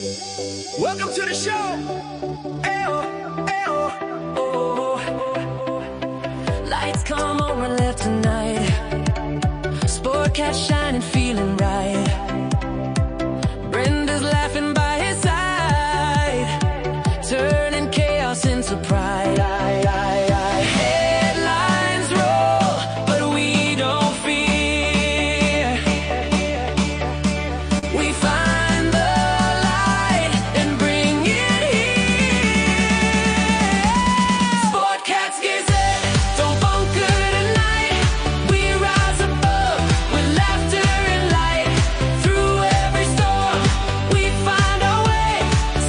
Welcome to the show. Ayo, ayo, oh. Lights come on, we're left tonight. Sportcat shining, feeling right. Brenda's laughing by his side, turning chaos into pride. Headlines roll, but we don't fear. We find the light and bring it here. Sportcat's Gazette, don't bunker tonight. We rise above with laughter and light. Through every storm, we find our way,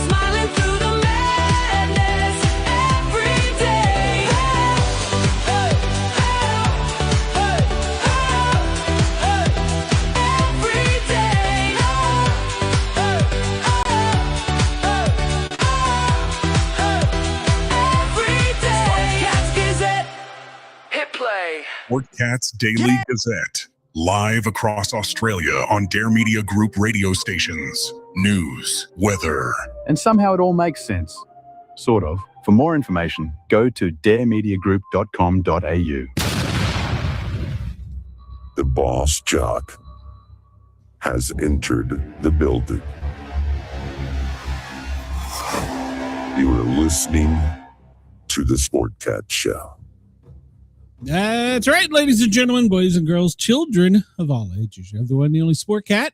smiling through the madness every day. Hey, hey, hey, hey, every day. Every day. Sportcat's Gazette, hit play. Sportcat's Daily Gazette, live across Australia on Dare Media Group radio stations. News, weather, And somehow it all makes sense. Sort of. For more information, go to daremediagroup.com.au. The boss jock has entered the building. You are listening to the Sportcat Show. That's right, ladies and gentlemen, boys and girls, children of all ages. You have the one and only Sportcat,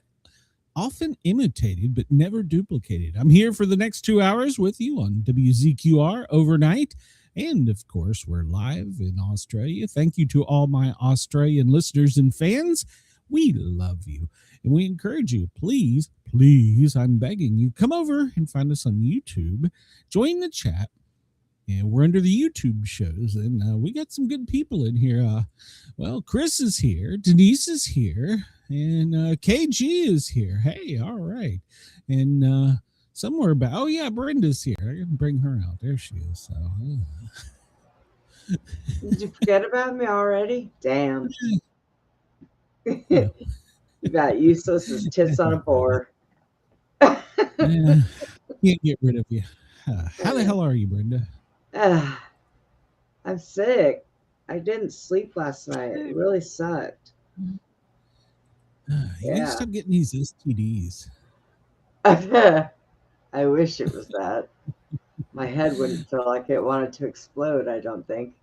often imitated but never duplicated. I'm here for the next 2 hours with you on WZQR overnight. And, of course, we're live in Australia. Thank you to all my Australian listeners and fans. We love you. And we encourage you, please, I'm begging you, come over and find us on YouTube. Join the chat. Yeah, we're under the YouTube shows, and we got some good people in here. Well, Chris is here, Denise is here, and KG is here. Hey, all right. And somewhere about, oh, yeah, Brenda's here. I can bring her out. There she is. So, Did you forget about me already? Damn. Yeah. You got useless as tits on a boar. Yeah, can't get rid of you. How the hell are you, Brenda? I'm sick. I didn't sleep last night. It really sucked. You gotta stop getting these STDs. I wish it was that. My head wouldn't feel like it wanted to explode, I don't think.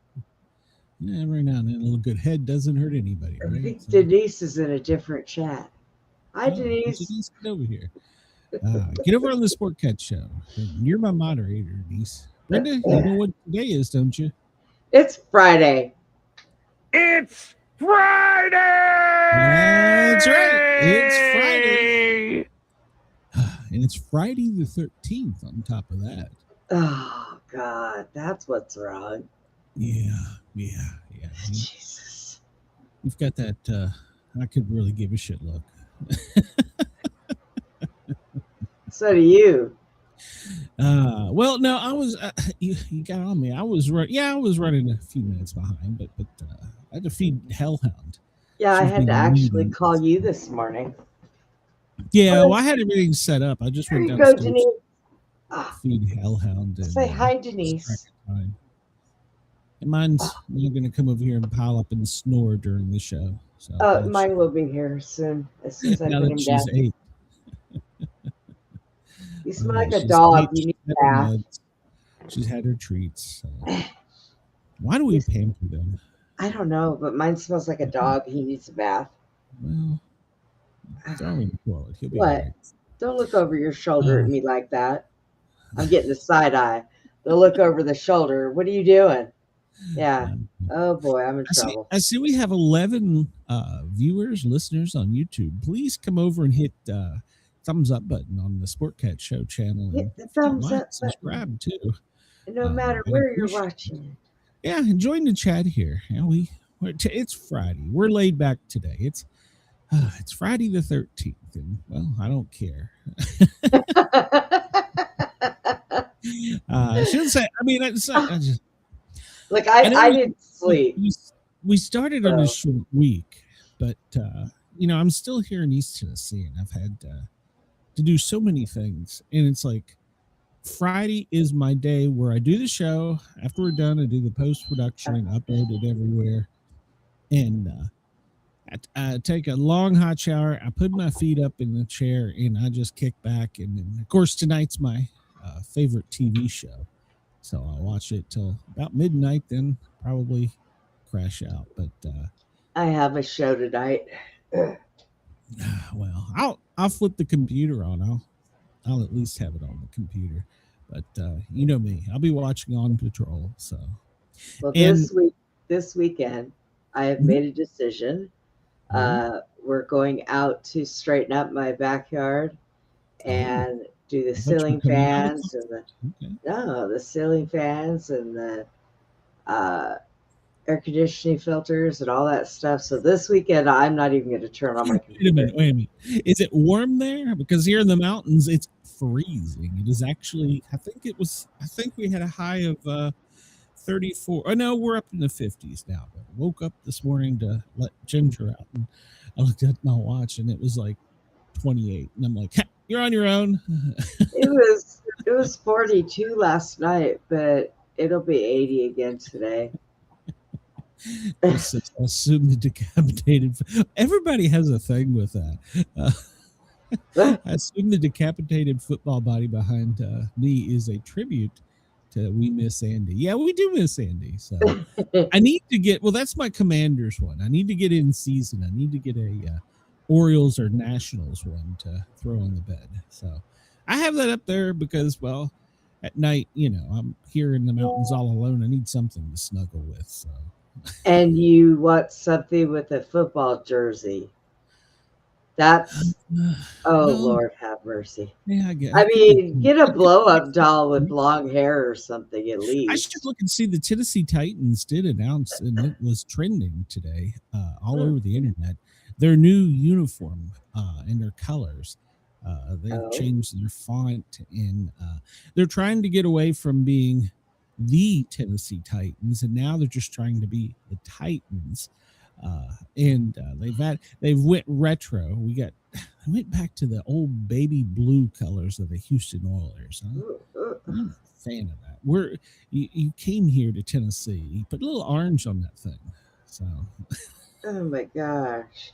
Yeah, every now and then a little good head doesn't hurt anybody, I right? think Denise is in a different chat. Hi, Denise. Denise, get over here. Get over on the Sportcat show. You're my moderator, Denise. Brenda, you know what today is, don't you? It's Friday. It's Friday! That's right. It's Friday. And it's Friday the 13th on top of that. Oh, God. That's what's wrong. Yeah. Jesus. You've got that, I could really give a shit look. So do you. Well, no, I was, you got on me. I was running a few minutes behind, but I had to feed Hellhound. Yeah, I She's had been to actually reading. call you this morning. Yeah, well, I had everything set up. I just There went you go, downstairs Denise. to feed Hellhound. And, Say hi, Denise. and mine's going to come over here and pile up and snore during the show. So Mine will be here soon, as soon as I now put that him she's down. 8. You smell like a She's dog. 8, You need she's a had her bath. meds, she's had her treats. So. Why do we pamper them? I don't know, but mine smells like a dog. He needs a bath. Well, throw him in the toilet. He'll be What? all right. Don't look over your shoulder at me like that. I'm getting the side eye. Don't look over the shoulder. What are you doing? Yeah. Oh, boy, I'm in trouble. I see we have 11 viewers, listeners on YouTube. Please come over and hit thumbs up button on the Sportcat Show channel. And Hit the thumbs up subscribe too. No matter I where you're appreciate watching it. Yeah, and join the chat here. Yeah, it's Friday. We're laid back today. It's Friday the 13th, and well, I don't care. I shouldn't say. I mean, I just Look, I didn't sleep. We started on a short week, but I'm still here in East Tennessee, and I've had to do so many things. And it's like Friday is my day where I do the show. After we're done, I do the post-production and upload it everywhere. And I take a long hot shower. I put my feet up in the chair and I just kick back. And then, of course, tonight's my favorite TV show. So I'll watch it till about midnight, then probably crash out. But I have a show tonight. well, I'll flip the computer on. I'll at least have it on the computer. But you know me, I'll be watching On Patrol. So, Well, and this weekend, I have made a decision. We're going out to straighten up my backyard and do the ceiling fans and the ceiling fans and the air conditioning filters and all that stuff. So this weekend, I'm not even going to turn on my computer. Wait a minute. Is it warm there? Because here in the mountains, it's freezing. It is actually, I think we had a high of 34. Oh, no, we're up in the 50s now. But I woke up this morning to let Ginger out. And I looked at my watch and it was like 28. And I'm like, you're on your own. It was 42 last night, but it'll be 80 again today. Assume the decapitated. Everybody has a thing with that. I assume the decapitated football body behind me is a tribute to We Miss Andy. Yeah, we do miss Andy. So I need to get. Well, that's my Commanders one. I need to get in season. I need to get a Orioles or Nationals one to throw on the bed. So I have that up there because, well, at night, I'm here in the mountains all alone. I need something to snuggle with. So. And you want something with a football jersey. That's no. Lord have mercy. Yeah, I get. I mean, get a blow-up doll with long hair or something at least. I should look and see. The Tennessee Titans did announce, and it was trending today all over the internet, their new uniform and their colors. They've changed their font, and they're trying to get away from being the Tennessee Titans, and now they're just trying to be the Titans. And they've went retro. I went back to the old baby blue colors of the Houston Oilers. I'm a fan of that. You came here to Tennessee, you put a little orange on that thing. So, oh my gosh.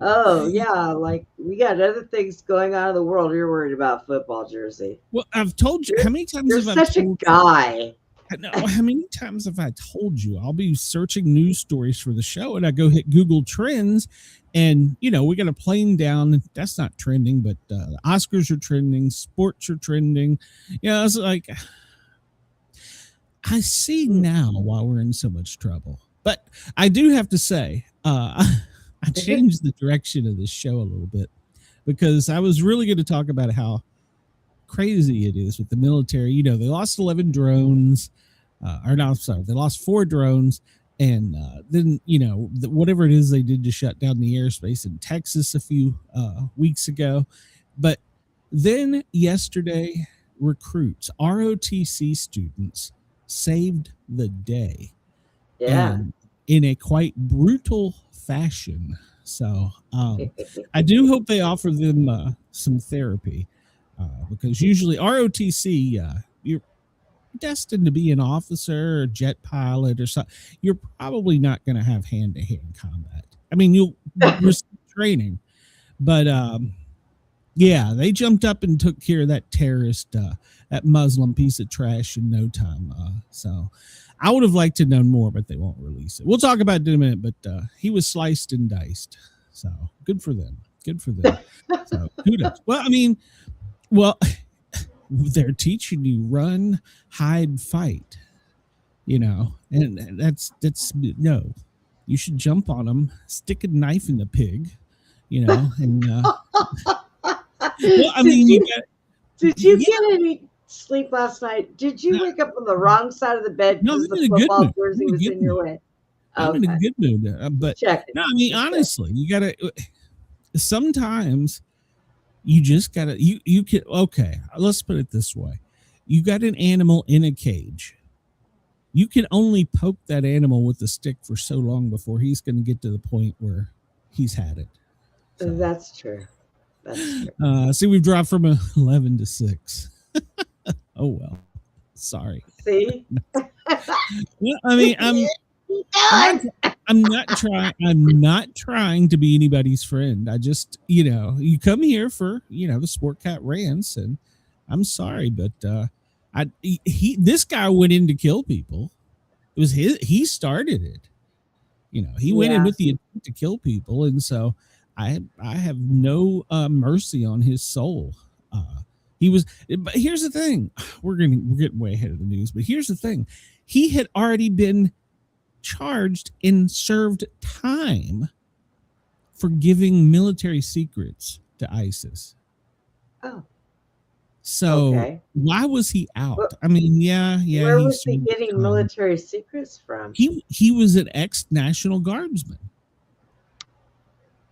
Oh yeah, like we got other things going on in the world. You're worried about football jersey. Well, I've told you how many times. You're such a guy. No, how many times have I told you I'll be searching news stories for the show and I go hit Google Trends and, we got a plane down. That's not trending, but the Oscars are trending. Sports are trending. It's like I see now why we're in so much trouble. But I do have to say, I changed the direction of this show a little bit because I was really going to talk about how crazy it is with the military. They lost 11 drones, they lost 4 drones, and then whatever it is they did to shut down the airspace in Texas a few weeks ago. But then yesterday, recruits, ROTC students, saved the day, in a quite brutal fashion. So I do hope they offer them some therapy. Because usually ROTC, you're destined to be an officer or jet pilot or something. You're probably not going to have hand-to-hand combat. I mean, you'll receive training, but they jumped up and took care of that terrorist, that Muslim piece of trash in no time. So I would have liked to know more, but they won't release it. We'll talk about it in a minute, but he was sliced and diced. So good for them. So kudos. Well, they're teaching you run, hide, fight, and that's no, you should jump on them, stick a knife in the pig, and did you get any sleep last night? Did you wake up on the wrong side of the bed because the football jersey was in your way? I'm in a good mood, but honestly, you gotta sometimes. You just gotta, you can, okay, let's put it this way. You got an animal in a cage. You can only poke that animal with a stick for so long before he's going to get to the point where he's had it. So, that's true. That's true. See, we've dropped from 11 to 6. Oh well, sorry. See? Well, I mean, I'm not trying to be anybody's friend. I just, you come here for, the Sportcat Rants, and I'm sorry, but this guy went in to kill people. It was he started it. He went in with the intent to kill people, and so I have no mercy on his soul. But here's the thing: we're getting way ahead of the news. But here's the thing: he had already been charged and served time for giving military secrets to ISIS. Oh. So why was he out? Well, I mean, where was he getting military secrets from? He was an ex-National Guardsman.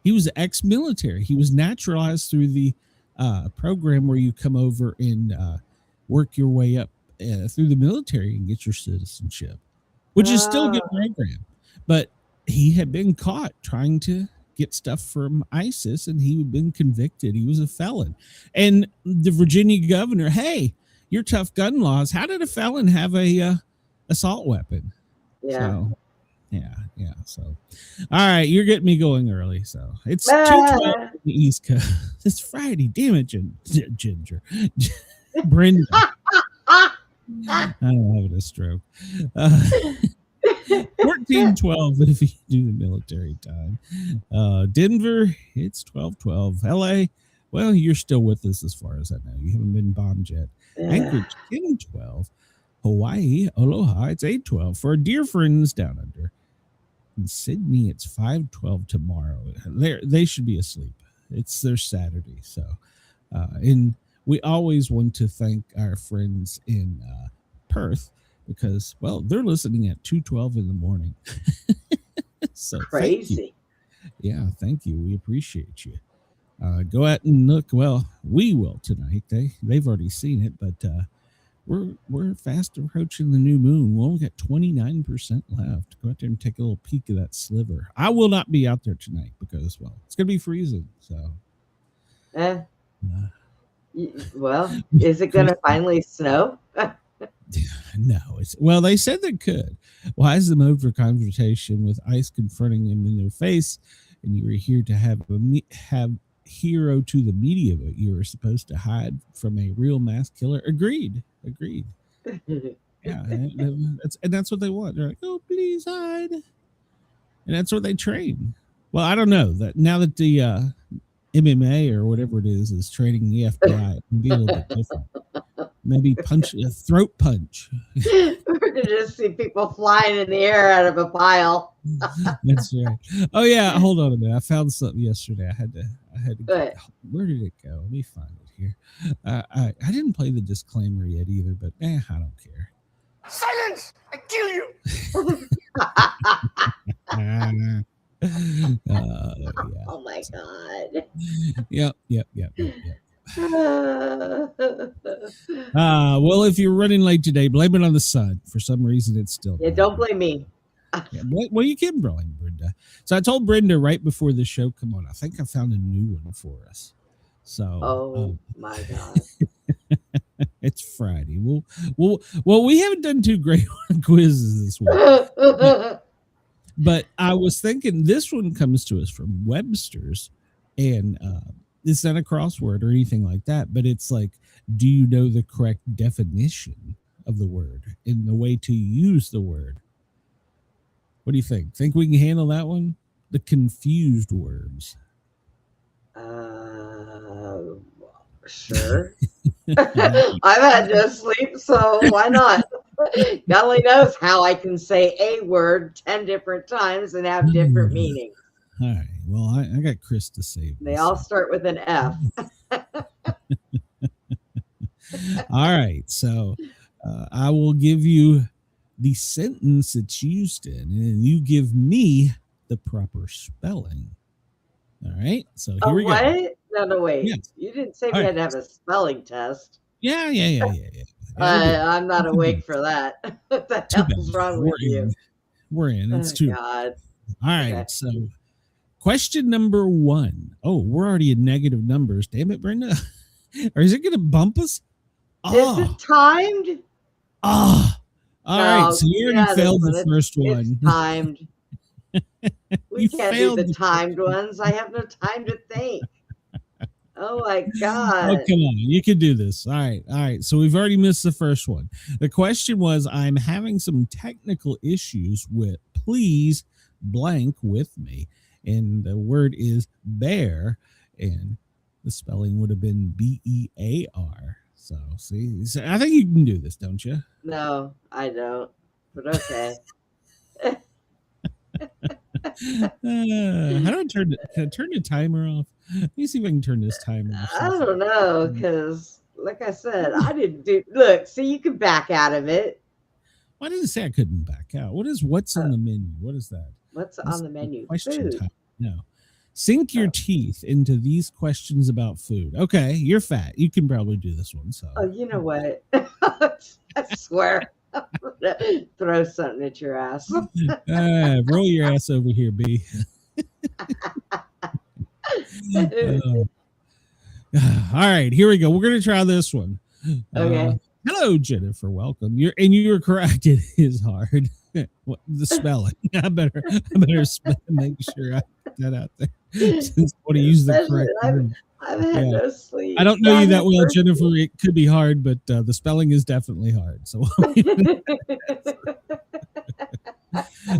He was ex-military. He was naturalized through the program where you come over and work your way up through the military and get your citizenship, which is still a good program. But he had been caught trying to get stuff from ISIS, and he had been convicted. He was a felon. And the Virginia governor, hey, your tough gun laws, how did a felon have a assault weapon? Yeah. So, yeah. So, all right, you're getting me going early. So it's 2:12 on the East Coast. It's Friday. Damn it, Ginger. Brenda. I'm having a stroke. 14:12 if you do the military time. Denver, it's 12:12. LA, well, you're still with us as far as I know. You haven't been bombed yet. Anchorage, 10:12. Hawaii, aloha, it's 8:12 for our dear friends down under. In Sydney, it's 5:12 tomorrow. They should be asleep. It's their Saturday. So, and we always want to thank our friends in Perth because, well, they're listening at 2:12 in the morning. So crazy. Thank you. We appreciate you. Go out and look. Well, we will tonight. They've already seen it, but we're fast approaching the new moon. We only got 29% left. Go out there and take a little peek of that sliver. I will not be out there tonight because, well, it's going to be freezing. So, well, is it going to finally snow? No, they said they could. Why is the mode for confrontation with ice confronting them in their face? And you were here to have hero to the media, but you were supposed to hide from a real mass killer. Agreed. Yeah, that's what they want. They're like, oh, please hide, and that's what they train. Well, I don't know that now that the MMA or whatever it is training the FBI, it can be a little bit different. Maybe a throat punch. We're gonna just see people flying in the air out of a pile. That's right. Oh yeah, hold on a minute. I found something yesterday. I had to Good. Where did it go? Let me find it here. I didn't play the disclaimer yet either, but I don't care. Silence! I kill you! Yeah. Oh my god. Yep. Well, if you're running late today, blame it on the sun. For some reason, it's still. Yeah, don't blame me. Yeah, well, you can blame Brenda. So I told Brenda right before the show, come on, I think I found a new one for us. So, my god, it's Friday. We haven't done too great quizzes this week, but I was thinking this one comes to us from Webster's, and it's not a crossword or anything like that, but it's like, do you know the correct definition of the word and the way to use the word? What do you think? Think we can handle that one? The confused words. Sure. I've had to sleep, so why not? God only knows how I can say a word 10 different times and have different meanings. All right. Well, I got Chris to save. They all start with an F. All right. So I will give you the sentence it's used in, and you give me the proper spelling. All right. So here we go. No, wait. Yes. You didn't say we had to have a spelling test. Yeah. I'm not awake for that. What the hell's wrong with you? We're in. It's too. God. All right. Okay. So Question number 1. Oh, we're already in negative numbers. Damn it, Brenda. Or is it going to bump us? Is it timed? All right. No, So you already failed the first one. It's timed. We You can't do failed the the timed ones. I have no time to think. Oh my God. Oh, come on. You can do this. All right. So we've already missed the first one. The question was, I'm having some technical issues with, please blank with me. And the word is bear, and the spelling would have been B-E-A-R. So see, I think you can do this, don't you? No, I don't. But okay. How do I turn the timer off? Let me see if I can turn this timer off. I don't know, because like I said, I didn't do. Look, see, you can back out of it. Why did it say I couldn't back out? What's on the menu? What is that? What's on the menu? Question Food. time. No. Sink your teeth into these questions about food. Okay, you're fat. You can probably do this one. So. Oh, you know what? I swear. I'm gonna throw something at your ass. Roll your ass over here, B. All right, here we go. We're gonna try this one. Okay. Hello, Jennifer. Welcome. You were correct. It is hard. The spelling. I better make sure I put that out there. Since I want to use the correct word. I've had no sleep. I don't know you that well, Jennifer. It could be hard, but the spelling is definitely hard. So, all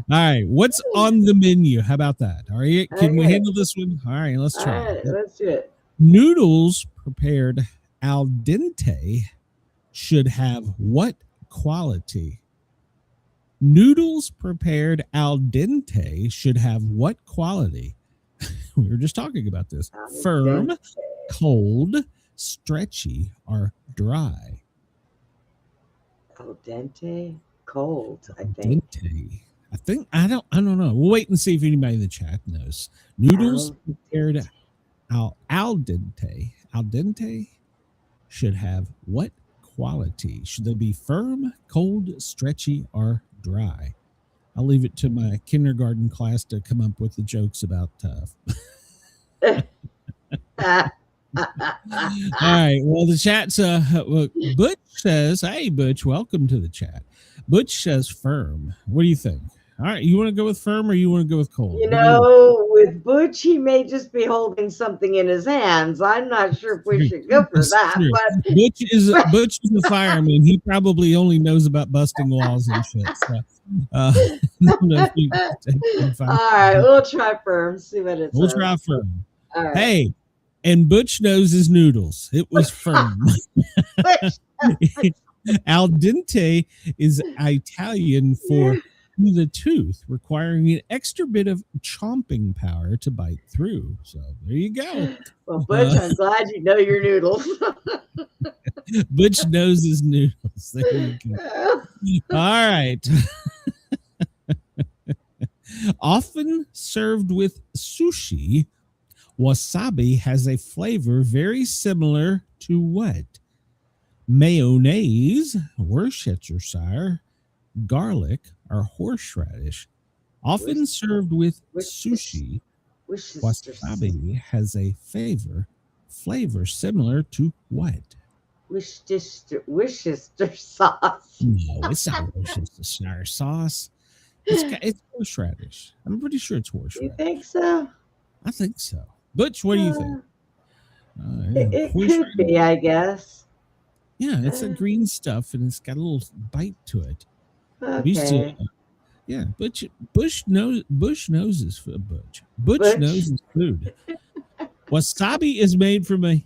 right, what's on the menu? How about that? All right, can we handle this one? All right, let's try. All right, let's do it. Noodles prepared al dente should have what quality? Noodles prepared al dente should have what quality? We were just talking about this. Firm, cold, stretchy, or dry? Al dente, cold, I think. Dente. I don't know. We'll wait and see if anybody in the chat knows. Noodles prepared al dente should have what quality? Should they be firm, cold, stretchy, or dry? I'll leave it to my kindergarten class to come up with the jokes about tough. All right. Well, the chat's Butch says, "Hey, Butch, welcome to the chat." Butch says firm. What do you think? All right, you want to go with firm or you want to go with cold? You know, with Butch, he may just be holding something in his hands. I'm not sure if we should go for that. But Butch is a fireman. He probably only knows about busting walls and shit. So, all right, we'll try firm. See what it's. We'll try firm. All right. Hey, and Butch knows his noodles. It was firm. Al dente is Italian for to the tooth, requiring an extra bit of chomping power to bite through. So there you go. Well, Butch, I'm glad you know your noodles. Butch knows his noodles. There you go. All right. Often served with sushi, wasabi has a flavor very similar to what? Mayonnaise, Worcestershire, garlic, or horseradish. Often served with sushi, wasabi has a flavor similar to what? Worcester sauce. No, it's not Worcestershire sauce. It's horseradish. I'm pretty sure it's horseradish. You think so? I think so. Butch, what do you think? It could be, I guess. Yeah, it's a green stuff, and it's got a little bite to it. Okay. Bush knows his food. Butch knows his food. Wasabi is made from a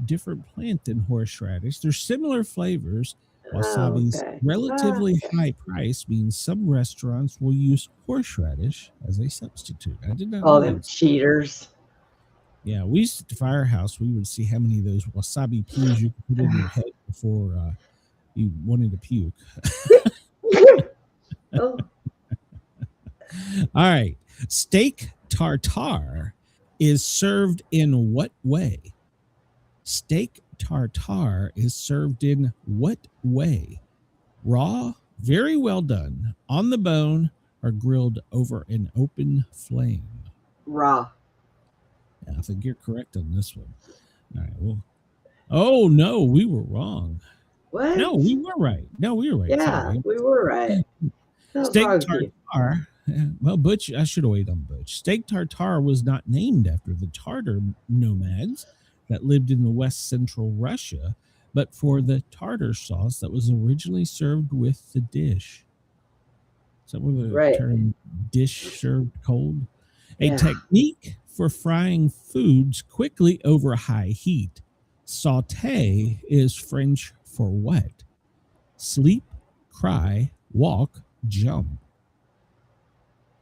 different plant than horseradish. There's similar flavors. Wasabi's relatively high price means some restaurants will use horseradish as a substitute. I did not know. Them cheaters. Yeah, we used to Firehouse. We would see how many of those wasabi peas you could put in your head before you wanted to puke. Oh. All right. Steak tartare is served in what way? Steak tartare is served in what way? Raw, very well done, on the bone, or grilled over an open flame? Raw. Yeah, I think you're correct on this one. All right. Well, oh no, we were wrong. What? No, we were right. No, we were right. Yeah, Sorry. we were right. What's Steak wrong with you? tartare. Well, Butch, I should have waited on Butch. Steak tartare was not named after the Tartar nomads that lived in the west central Russia, but for the tartar sauce that was originally served with the dish. Is that where the Right. term dish served cold? Yeah. A technique for frying foods quickly over high heat. Saute is French for what? Sleep, cry, walk, jump.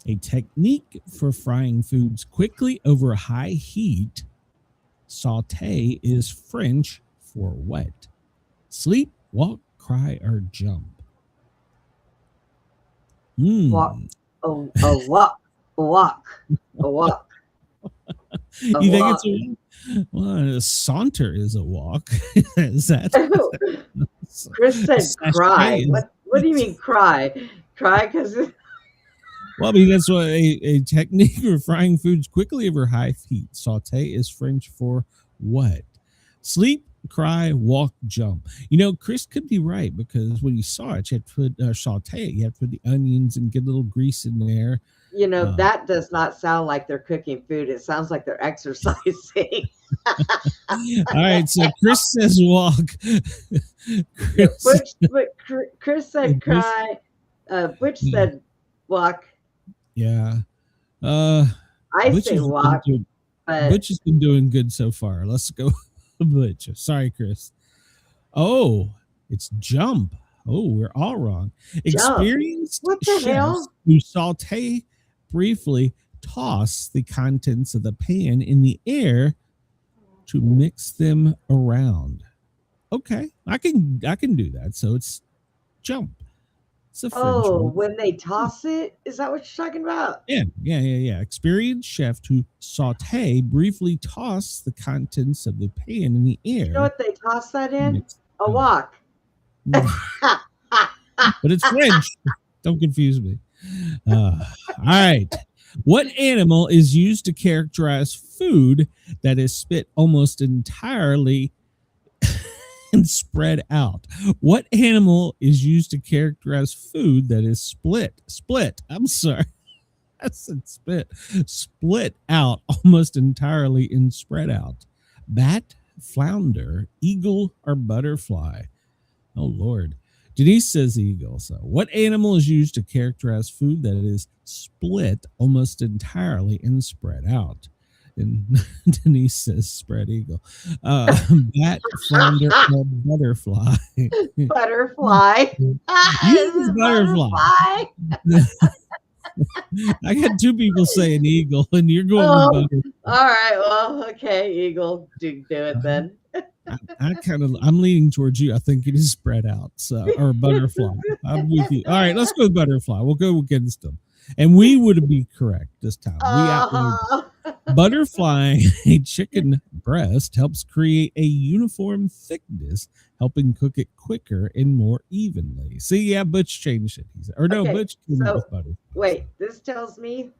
A technique for frying foods quickly over high heat. Saute is French for what? Sleep, walk, cry, or jump. Walk. A walk. A walk. A walk. A You think walk. it's a saunter is a walk? Is that? Chris said Sashay cry. is- What do you mean cry? Cry because Well, I mean, that's what a technique for frying foods quickly over high heat. Saute is French for what? Sleep, cry, walk, jump. You know, Chris could be right because when you saw it, you had to put saute it. You have to put the onions and get a little grease in there. that does not sound like they're cooking food. It sounds like they're exercising. All right, so Chris says walk. Chris said cry. Butch said walk. Yeah. I Butch say has been walk. doing- But Butch has been doing good so far. Let's go, Butch. Sorry, Chris. Oh, it's jump. Oh, we're all wrong. Experienced What the hell? chefs who saute briefly toss the contents of the pan in the air to mix them around. Okay, I can do that. So it's jump. It's a French word. when they toss it, is that what you're talking about? Yeah. Experienced chef who saute briefly toss the contents of the pan in the air. You know what they toss that in? Mix- A walk. But it's French. Don't confuse me. All right. What animal is used to characterize food that is spit almost entirely and spread out? What animal is used to characterize food that is split? I'm sorry. I said spit. Split out almost entirely and spread out. Bat, flounder, eagle, or butterfly? Oh, Lord. Denise says eagle. So, what animal is used to characterize food that is split almost entirely and spread out? And Denise says spread eagle. Bat, flounder, or butterfly? Butterfly. Use butterfly. I got two people saying eagle, and you're going with butterfly. All right. Well, okay. Eagle. Do it then. I'm leaning towards you. I think it is spread out. So, or butterfly. I'm with you. All right, let's go with butterfly. We'll go against them. And we would be correct this time. Butterfly, a chicken breast, helps create a uniform thickness, helping cook it quicker and more evenly. See, yeah, Butch changed it. Okay, Butch came so- up with butterfly. Wait, this tells me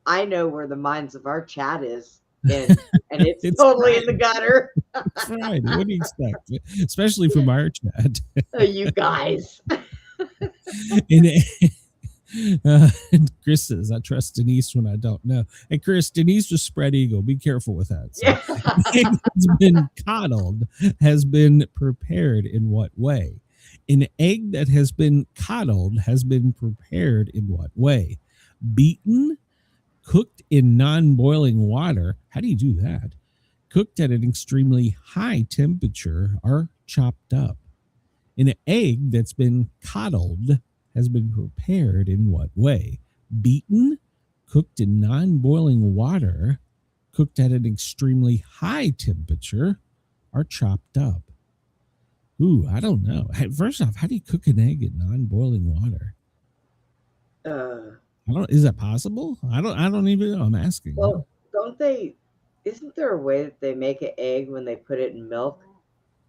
I know where the minds of our chat is. And it's, It's totally fine. in the gutter. Friday. What do you expect? Especially from our chat. Oh, you guys. And Chris says, I trust Denise when I don't know. And Chris, Denise was spread eagle. Be careful with that. So, egg that's been coddled has been prepared in what way? An egg that has been coddled has been prepared in what way? Beaten, cooked in non-boiling water. How do you do that? Cooked at an extremely high temperature, or chopped up. An egg that's been coddled has been prepared in what way? Beaten, cooked in non-boiling water, cooked at an extremely high temperature, or chopped up. Ooh, I don't know. First off, how do you cook an egg in non-boiling water? Is that possible? I don't even know. I'm asking. Well, isn't there a way that they make an egg when they put it in milk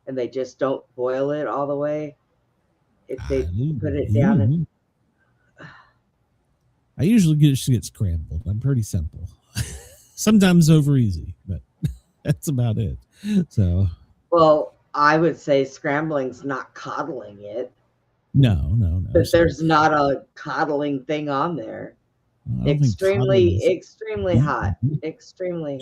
and they just don't boil it all the way? If they put it down I usually just get scrambled. I'm pretty simple. Sometimes over easy, but that's about it. So Well, I would say scrambling's not coddling it. no. But there's not a coddling thing on there. Extremely hot. Extremely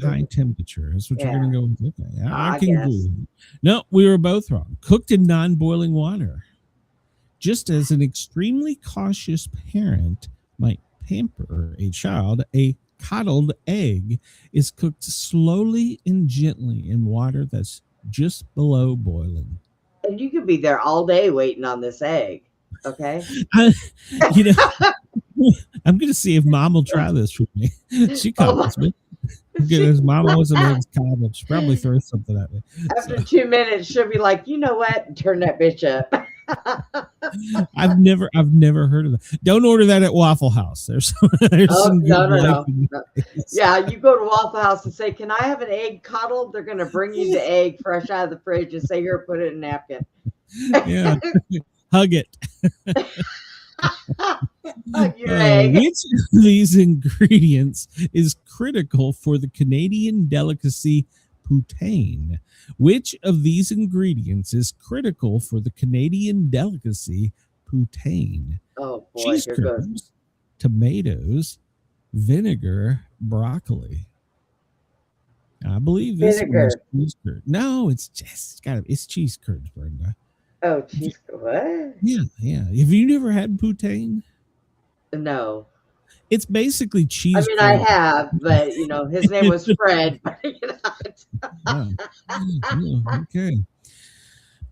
high temperature. That's what you're going to go with. Okay. I can guess. agree. No, we were both wrong. Cooked in non-boiling water. Just as an extremely cautious parent might pamper a child, a coddled egg is cooked slowly and gently in water that's just below boiling. And you could be there all day waiting on this egg. Okay. You know, I'm going to see if Mom will try this for me. She coddles me. Because Mama was an eggs coddle. She probably throws something at me. After 2 minutes, she'll be like, you know what? Turn that bitch up. I've never heard of that. Don't order that at Waffle House. There's some good no. Yeah, you go to Waffle House and say, "Can I have an egg coddled?" They're going to bring you the egg fresh out of the fridge and say, "Here, put it in a napkin." Yeah, hug it. Your egg. Which of these ingredients is critical for the Canadian delicacy poutine? Which of these ingredients is critical for the Canadian delicacy poutine? Oh boy, Cheese curds, tomatoes, vinegar, broccoli. I believe this one is cheese curd. No, it's cheese curds, Brenda. Oh, cheese curd. What? Yeah. Have you never had poutine? No. It's basically cheese. I mean, I have, but his name was Fred. Okay.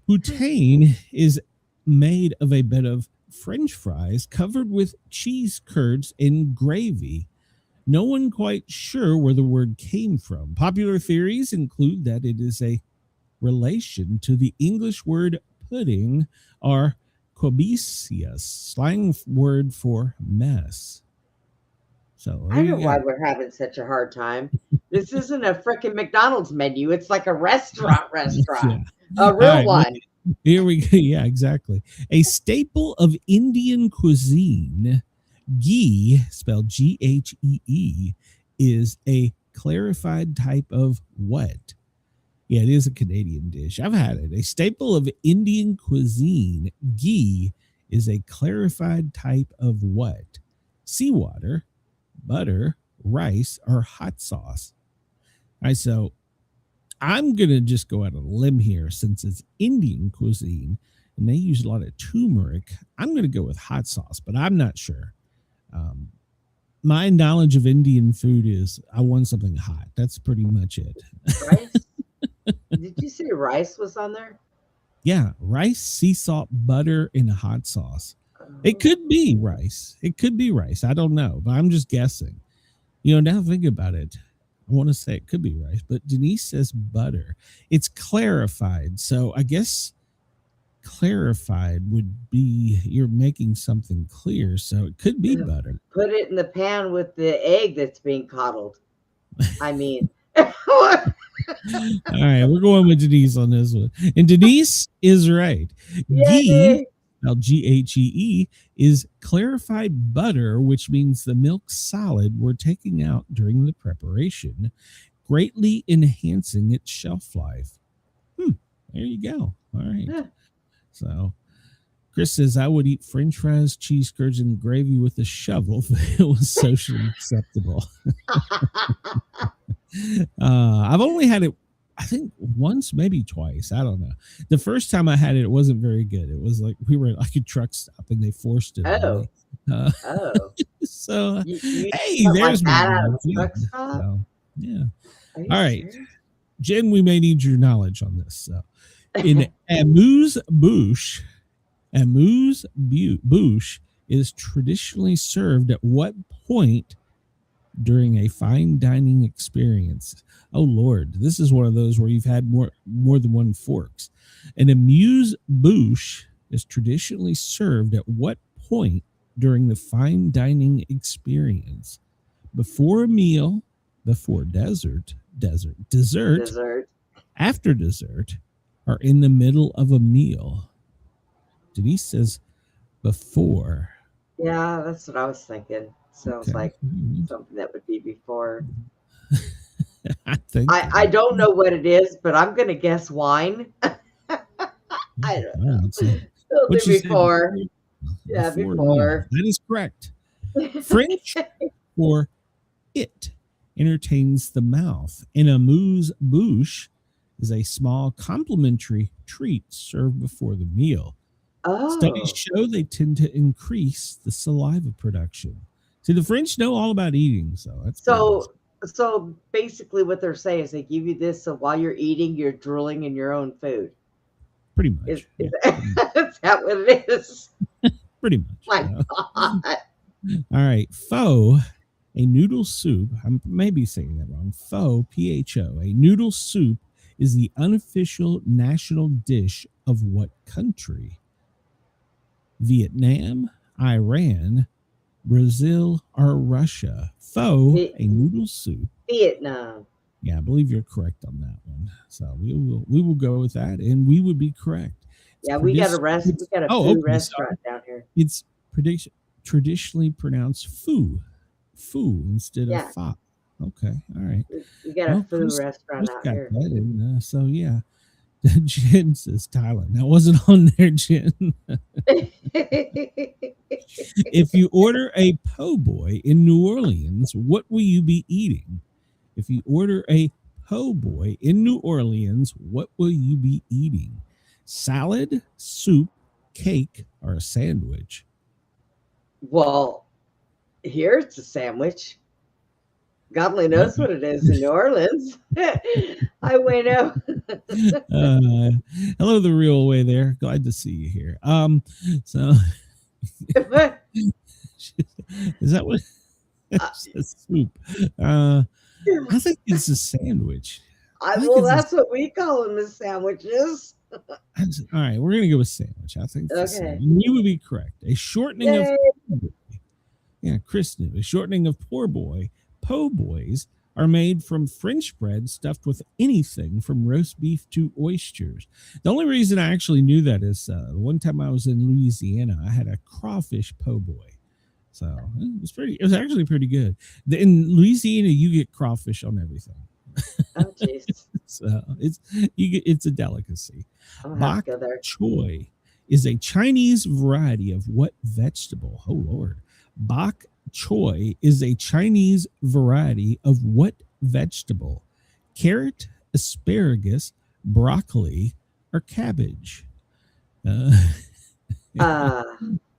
Poutine is made of a bed of French fries covered with cheese curds and gravy. No one quite sure where the word came from. Popular theories include that it is a relation to the English word pudding, or cobicias, slang word for mess. So I don't know why we're having such a hard time. This isn't a freaking McDonald's menu. It's like a restaurant. Yeah. A real one. Here we go. Yeah, exactly. A staple of Indian cuisine, ghee, spelled Ghee, is a clarified type of what? Yeah, it is a Canadian dish. I've had it. A staple of Indian cuisine, ghee, is a clarified type of what? Seawater, butter, rice, or hot sauce. All right, so I'm going to just go out on a limb here since it's Indian cuisine and they use a lot of turmeric. I'm going to go with hot sauce, but I'm not sure. My knowledge of Indian food is I want something hot. That's pretty much it. Rice? Did you say rice was on there? Yeah, rice, sea salt, butter, and hot sauce. It could be rice. I don't know, but I'm just guessing. Now think about it. I want to say it could be rice, but Denise says butter. It's clarified. So I guess clarified would be you're making something clear. So it could be butter. Put it in the pan with the egg that's being coddled. I mean, all right, we're going with Denise on this one. And Denise is right. Ghee, spelled Ghee, is clarified butter, which means the milk solid we're taking out during the preparation, greatly enhancing its shelf life. There you go. All right. Yeah. So Chris says, I would eat French fries, cheese curds, and gravy with a shovel if it was socially acceptable. I've only had it, I think, once, maybe twice. I don't know. The first time I had it, it wasn't very good. It was like we were like a truck stop and they forced it. So, hey, there's my truck stop. So, yeah. All right. Serious? Jen, we may need your knowledge on this. So, in amuse-bouche is traditionally served at what point during a fine dining experience? Oh Lord, this is one of those where you've had more than one forks. An amuse-bouche is traditionally served at what point during the fine dining experience? Before a meal, before dessert, after dessert, or in the middle of a meal? Denise says before. Yeah, that's what I was thinking. Sounds like something that would be before. think I don't know what it is, but I'm going to guess wine. I don't know. It'll What'd be you say before. Yeah, before. That is correct. French for it entertains the mouth, and amuse-bouche is a small complimentary treat served before the meal. Oh. Studies show they tend to increase the saliva production. See, the French know all about eating, so that's so basically what they're saying is they give you this, so while you're eating, you're drooling in your own food. pretty much. Is that what it is? Pretty much. My God. All right, pho, a noodle soup. I may be saying that wrong. Pho, P-H-O, a noodle soup is the unofficial national dish of what country? Vietnam, Iran, Brazil, or Russia? Pho, a noodle soup. Vietnam. Yeah, I believe you're correct on that one. So we will go with that, and we would be correct. Yeah, we got a food restaurant down here. It's traditionally pronounced foo instead of fa. Okay, all right. We got a food restaurant out here. And, so yeah, Jen says Thailand. That wasn't on there, Jen. If you order a po' boy in New Orleans, what will you be eating? If you order a po' boy in New Orleans, what will you be eating? Salad, soup, cake, or a sandwich? Well, here it's a sandwich. God only knows what it is in New Orleans. I way know. Hello, the real way there. Glad to see you here. So is that what? Soup. I think it's a sandwich. That's what we call them, is sandwiches. All right, we're gonna go with sandwich. I think. Okay. You would be correct. A shortening of Chris knew. A shortening of poor boy. Po' boys are made from French bread stuffed with anything from roast beef to oysters. The only reason I actually knew that is one time I was in Louisiana, I had a crawfish po' boy. So it was actually pretty good. In Louisiana, you get crawfish on everything. Oh, jeez. So it's a delicacy. Bok go there. choy is a Chinese variety of what vegetable? Oh Lord. Bok choy is a Chinese variety of what vegetable? Carrot, asparagus, broccoli, or cabbage? Well,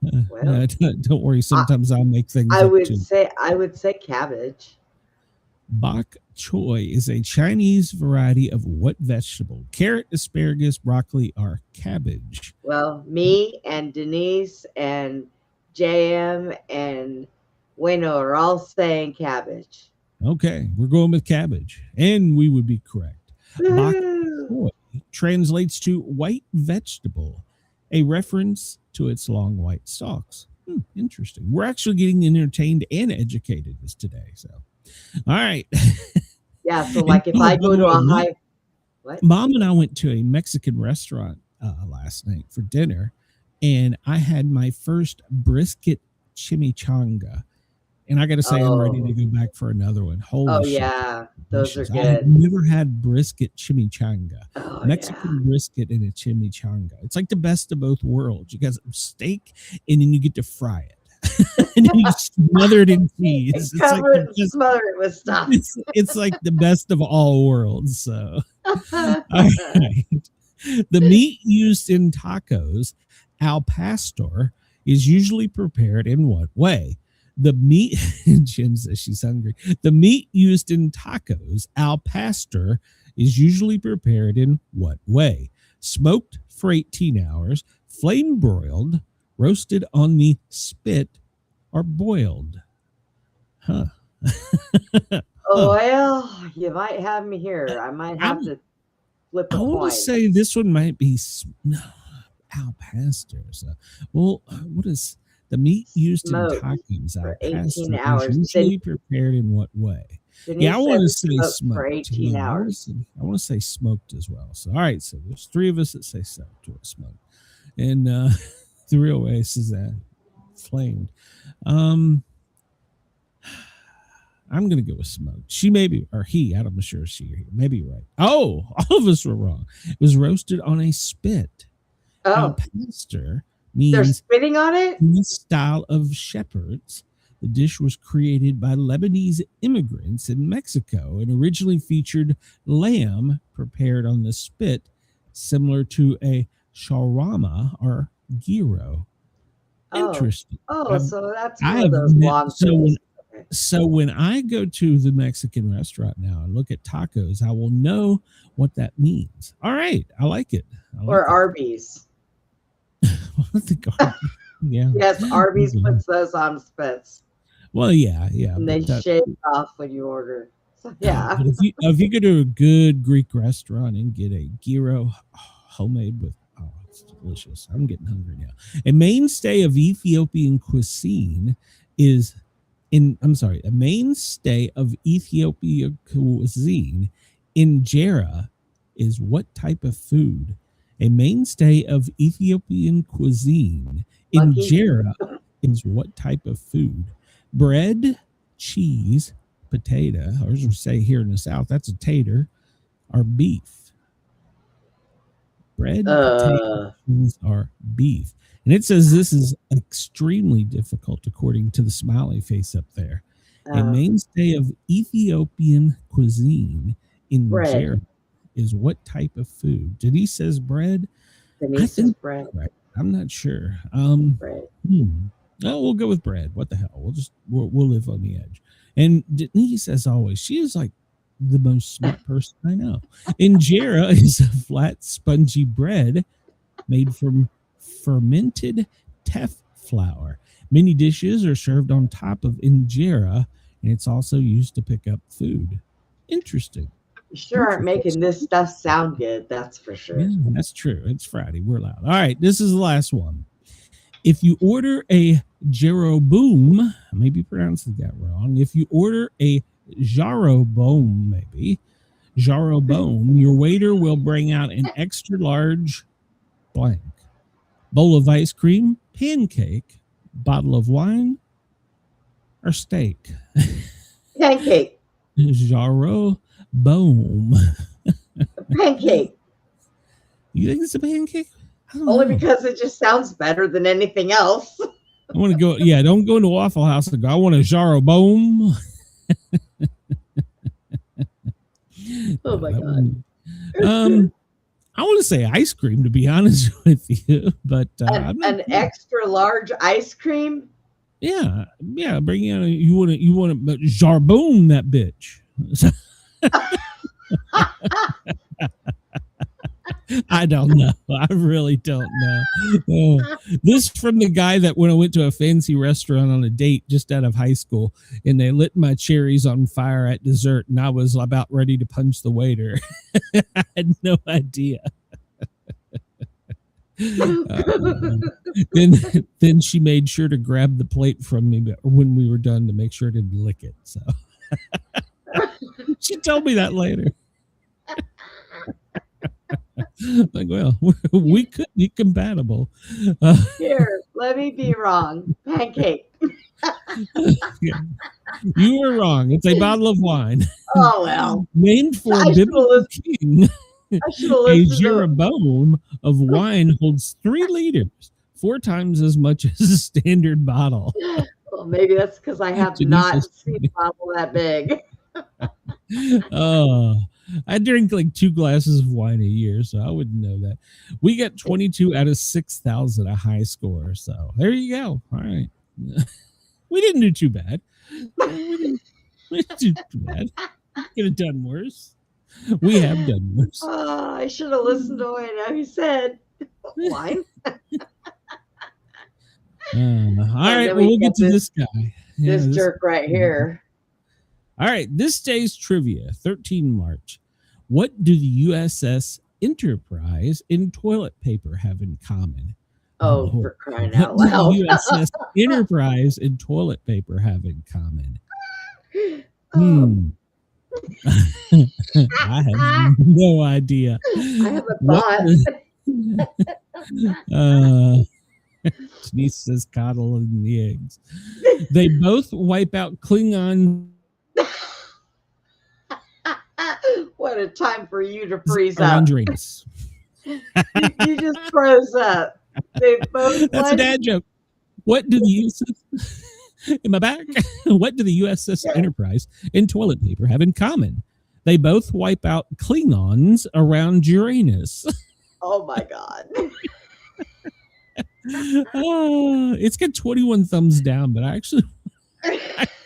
don't worry. Sometimes I'll make things. I would say cabbage. Bok choy is a Chinese variety of what vegetable? Carrot, asparagus, broccoli, or cabbage? Well, me and Denise and JM and Bueno are all saying cabbage. Okay, we're going with cabbage, and we would be correct. Bok choy translates to white vegetable, a reference to its long white stalks. Interesting. We're actually getting entertained and educated this today. So, all right. Yeah. So, like, if I go to a Mom and I went to a Mexican restaurant last night for dinner, and I had my first brisket chimichanga. And I got to say, I'm ready to go back for another one. Holy shit. Yeah. Those are good. I've never had brisket chimichanga. Oh, Mexican brisket and a chimichanga. It's like the best of both worlds. You guys have steak, and then you get to fry it. And then you smother it in cheese. Smother it with stuff. It's like the best of all worlds. So, all right. The meat used in tacos, al pastor, is usually prepared in what way? The meat, Jen says she's hungry. The meat used in tacos, al pastor, is usually prepared in what way? Smoked for 18 hours, flame broiled, roasted on the spit, or boiled? Huh. Well, you might have me here. I might have to flip a coin. I want to say this one might be al pastor. So, well, what is the meat used smoked in tacos? For 18 hours. Usually prepared in what way? Denise, I want to say smoked for 18 hours. I want to say smoked as well. So, all right. So there's three of us that say smoked or smoked, and the real way is that flamed. I'm going to go with smoked. She may be, or he, I'm sure she, maybe you're right. Oh, all of us were wrong. It was roasted on a spit. Oh, Pastor they're means spitting on it? the style of shepherds. The dish was created by Lebanese immigrants in Mexico and originally featured lamb prepared on the spit, similar to a shawarma or gyro. Interesting. So that's one of those long things. So when I go to the Mexican restaurant now and look at tacos, I will know what that means. All right. I like it. Or Arby's. Yeah. Yes, Arby's puts those on spits. Well, yeah. And they shave off when you order. So, yeah. But if you go to a good Greek restaurant and get a gyro homemade with, it's delicious. I'm getting hungry now. A mainstay of Ethiopian cuisine is a mainstay of Ethiopian cuisine, injera is what type of food? A mainstay of Ethiopian cuisine, injera is what type of food? Bread, cheese, potato, or as we say here in the South, that's a tater, or beef. Bread, potato, cheese, or beef. And it says this is extremely difficult, according to the smiley face up there. A mainstay of Ethiopian cuisine, injera is what type of food? Denise says bread. Denise says bread. Right. I'm not sure. Bread. No, we'll go with bread. What the hell? We'll live on the edge. And Denise, as always, she is like the most smart person I know. Injera is a flat, spongy bread made from fermented teff flour. Many dishes are served on top of injera, and it's also used to pick up food. Interesting. You sure aren't making this stuff sound good, that's for sure. Yeah, that's true. It's Friday. We're loud. All right, this is the last one. If you order a Jeroboam, I may be pronouncing that wrong. If you order a Jeroboam, your waiter will bring out an extra large blank. Bowl of ice cream, pancake, bottle of wine, or steak. Pancake. Jeroboam. Pancake. You think it's a pancake? Only because it just sounds better than anything else. I want to go. Yeah, don't go into Waffle House and go, I want a Jeroboam. Oh my God. I want to say ice cream, to be honest with you, but an extra large ice cream. Yeah. Bring out you want to Jeroboam that bitch. I don't know. I really don't know. This from the guy that when I went to a fancy restaurant on a date just out of high school, and they lit my cherries on fire at dessert, and I was about ready to punch the waiter. I had no idea. Then she made sure to grab the plate from me when we were done to make sure I didn't lick it. So she told me that later. Like, well, we could be compatible. Here, let me be wrong. Pancake. Yeah. You were wrong. It's a bottle of wine. Oh, well. Named for a biblical king. A Jeroboam of wine holds 3 liters, 4 times as much as a standard bottle. Well, maybe that's because I have not seen a bottle that big. Oh, I drink like 2 glasses of wine a year, so I wouldn't know that. We got 22 out of 6,000, a high score. So there you go. All right. We didn't do too bad. We didn't do too bad. Could have done worse. We have done worse. Oh, I should have listened to what he said. Wine? All right. Well, we'll get to this guy. This jerk right here. All right, this day's trivia, 13 March. What do the USS Enterprise and toilet paper have in common? Oh, for crying out loud. What do the USS Enterprise and toilet paper have in common? I have no idea. I have a thought. Denise says coddle and the eggs. They both wipe out Klingon What a time for you to freeze around up. Uranus. You just froze up. They both That's a dad joke. What do the USS in my back? What do the USS Enterprise and toilet paper have in common? They both wipe out Klingons around Uranus. Oh my God. It's got 21 thumbs down, but I actually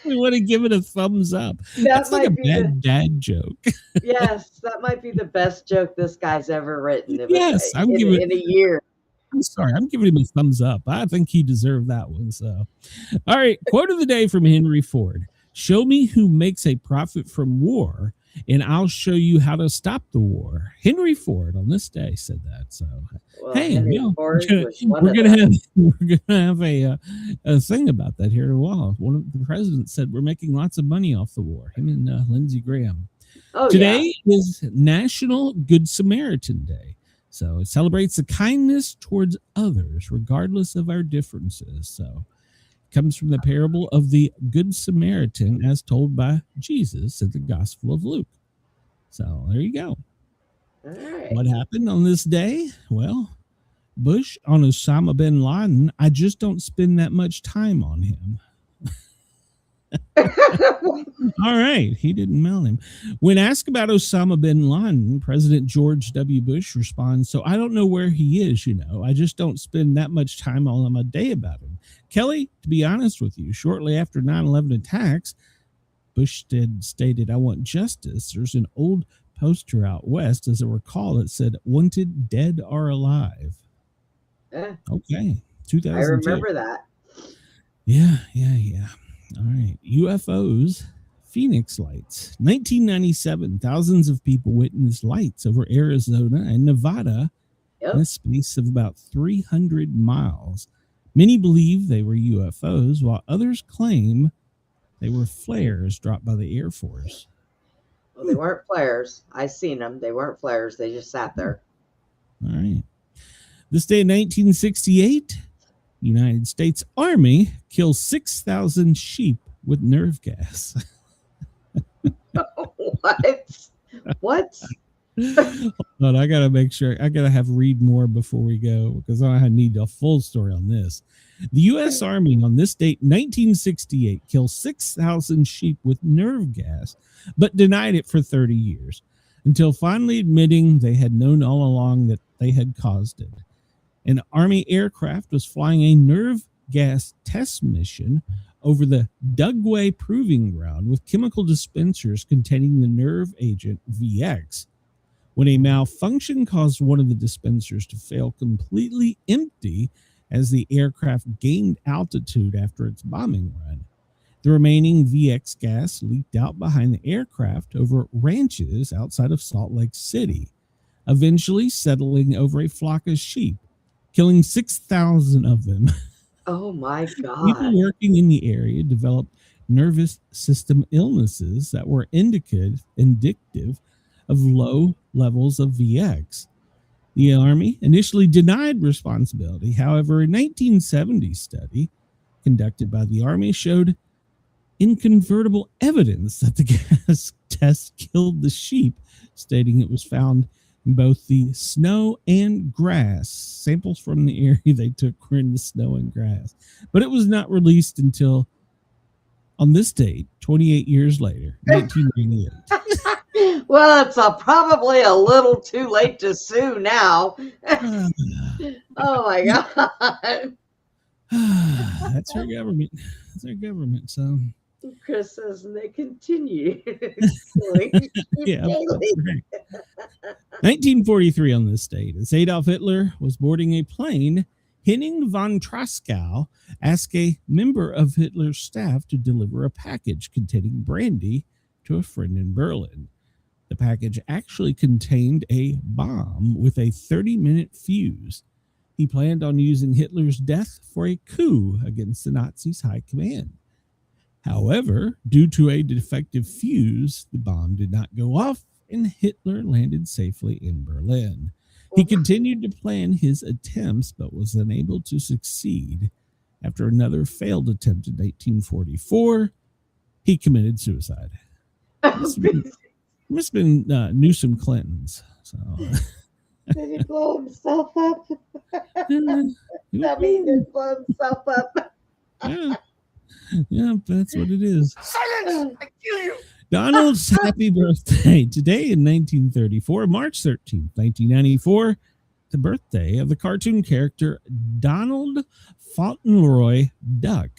want to give it a thumbs up. That's like a bad dad joke. Yes, that might be the best joke this guy's ever written. Yes, I'm giving it in a year. I'm sorry, I'm giving him a thumbs up. I think he deserved that one. So, all right, quote of the day from Henry Ford: "Show me who makes a profit from war, and I'll show you how to stop the war." Henry Ford on this day said that. So, Well, hey, Henry you know, Ford was one we're of gonna them. have a thing about that here in a while. One of the presidents said we're making lots of money off the war. Him and Lindsey Graham. Oh, Today is National Good Samaritan Day. So it celebrates the kindness towards others, regardless of our differences. So it comes from the parable of the Good Samaritan as told by Jesus in the Gospel of Luke. So there you go. All right. What happened on this day? Well, Bush on Osama bin Laden. I just don't spend that much time on him. All right. He didn't mail him. When asked about Osama bin Laden, President George W. Bush responds, "So I don't know where he is, you know. I just don't spend that much time on him a day about him." Kelly, to be honest with you, shortly after 9/11 attacks, Bush stated, "I want justice." There's an old poster out west, as I recall, it said, "Wanted, dead or alive." Okay. 2002. I remember that. Yeah. All right. UFOs, Phoenix lights. 1997, thousands of people witnessed lights over Arizona and Nevada in a space of about 300 miles. Many believe they were UFOs, while others claim they were flares dropped by the Air Force. Well, they weren't flares. I seen them. They weren't flares. They just sat there. All right. This day in 1968, United States Army kills 6,000 sheep with nerve gas. What? But I gotta make sure I gotta read more before we go because I need a full story on this. The U.S. Army on this date, 1968, killed 6,000 sheep with nerve gas, but denied it for 30 years until finally admitting they had known all along that they had caused it. An Army aircraft was flying a nerve gas test mission over the Dugway Proving Ground with chemical dispensers containing the nerve agent VX. When a malfunction caused one of the dispensers to fail completely empty as the aircraft gained altitude after its bombing run, the remaining VX gas leaked out behind the aircraft over ranches outside of Salt Lake City, eventually settling over a flock of sheep, killing 6,000 of them. Oh my God. People working in the area developed nervous system illnesses that were indicative of low levels of VX. The Army initially denied responsibility. However, a 1970 study conducted by the Army showed incontrovertible evidence that the gas test killed the sheep, stating it was found in both the snow and grass. Samples from the area they took were in the snow and grass. But it was not released until on this date, 28 years later, 1998. Well, it's probably a little too late to sue now. Oh my God. That's our government. That's our government. So Chris says, and they continue. yeah, that's right. 1943 on this date, as Adolf Hitler was boarding a plane, Henning von Traschow asked a member of Hitler's staff to deliver a package containing brandy to a friend in Berlin. The package actually contained a bomb with a 30-minute fuse. He planned on using Hitler's death for a coup against the Nazis' high command. However, due to a defective fuse, the bomb did not go off and Hitler landed safely in Berlin. He continued to plan his attempts, but was unable to succeed. After another failed attempt in 1944, he committed suicide. Must have been Newsom Clinton's. So Did he blow himself up? yeah, That means he did blow himself up. yeah, that's what it is. Silence! I kill you. Donald's happy birthday today in 1934, March 13th, 1994. The birthday of the cartoon character Donald Fauntleroy Duck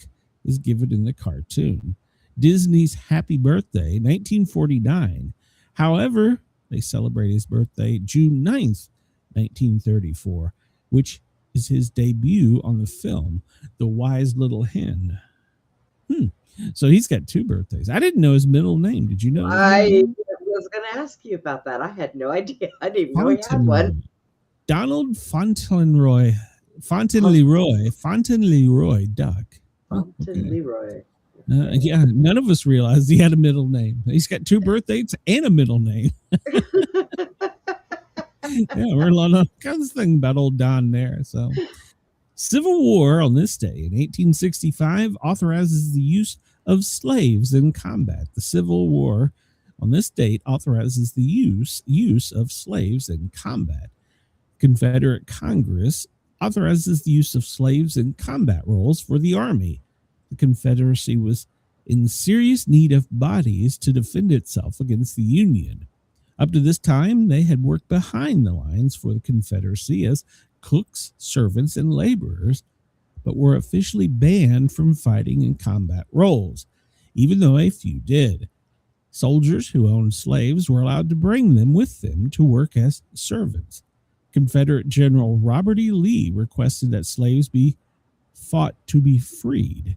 is given in the cartoon. Disney's Happy Birthday, 1949. However, they celebrate his birthday June 9th, 1934, which is his debut on the film, The Wise Little Hen. So he's got two birthdays. I didn't know his middle name. Did you know? I was going to ask you about that. I had no idea. I didn't even know he had one. Donald Fauntleroy Duck. Fauntleroy. Yeah, none of us realized he had a middle name. He's got two birthdays and a middle name. Yeah, we're learning all kinds of things about old Don there. So, Civil War on this day in 1865 authorizes the use of slaves in combat. The Civil War on this date authorizes the use of slaves in combat. Confederate Congress authorizes the use of slaves in combat roles for the Army. The Confederacy was in serious need of bodies to defend itself against the Union. Up to this time, they had worked behind the lines for the Confederacy as cooks, servants, and laborers, but were officially banned from fighting in combat roles, even though a few did. Soldiers who owned slaves were allowed to bring them with them to work as servants. Confederate General Robert E. Lee requested that slaves be fought to be freed,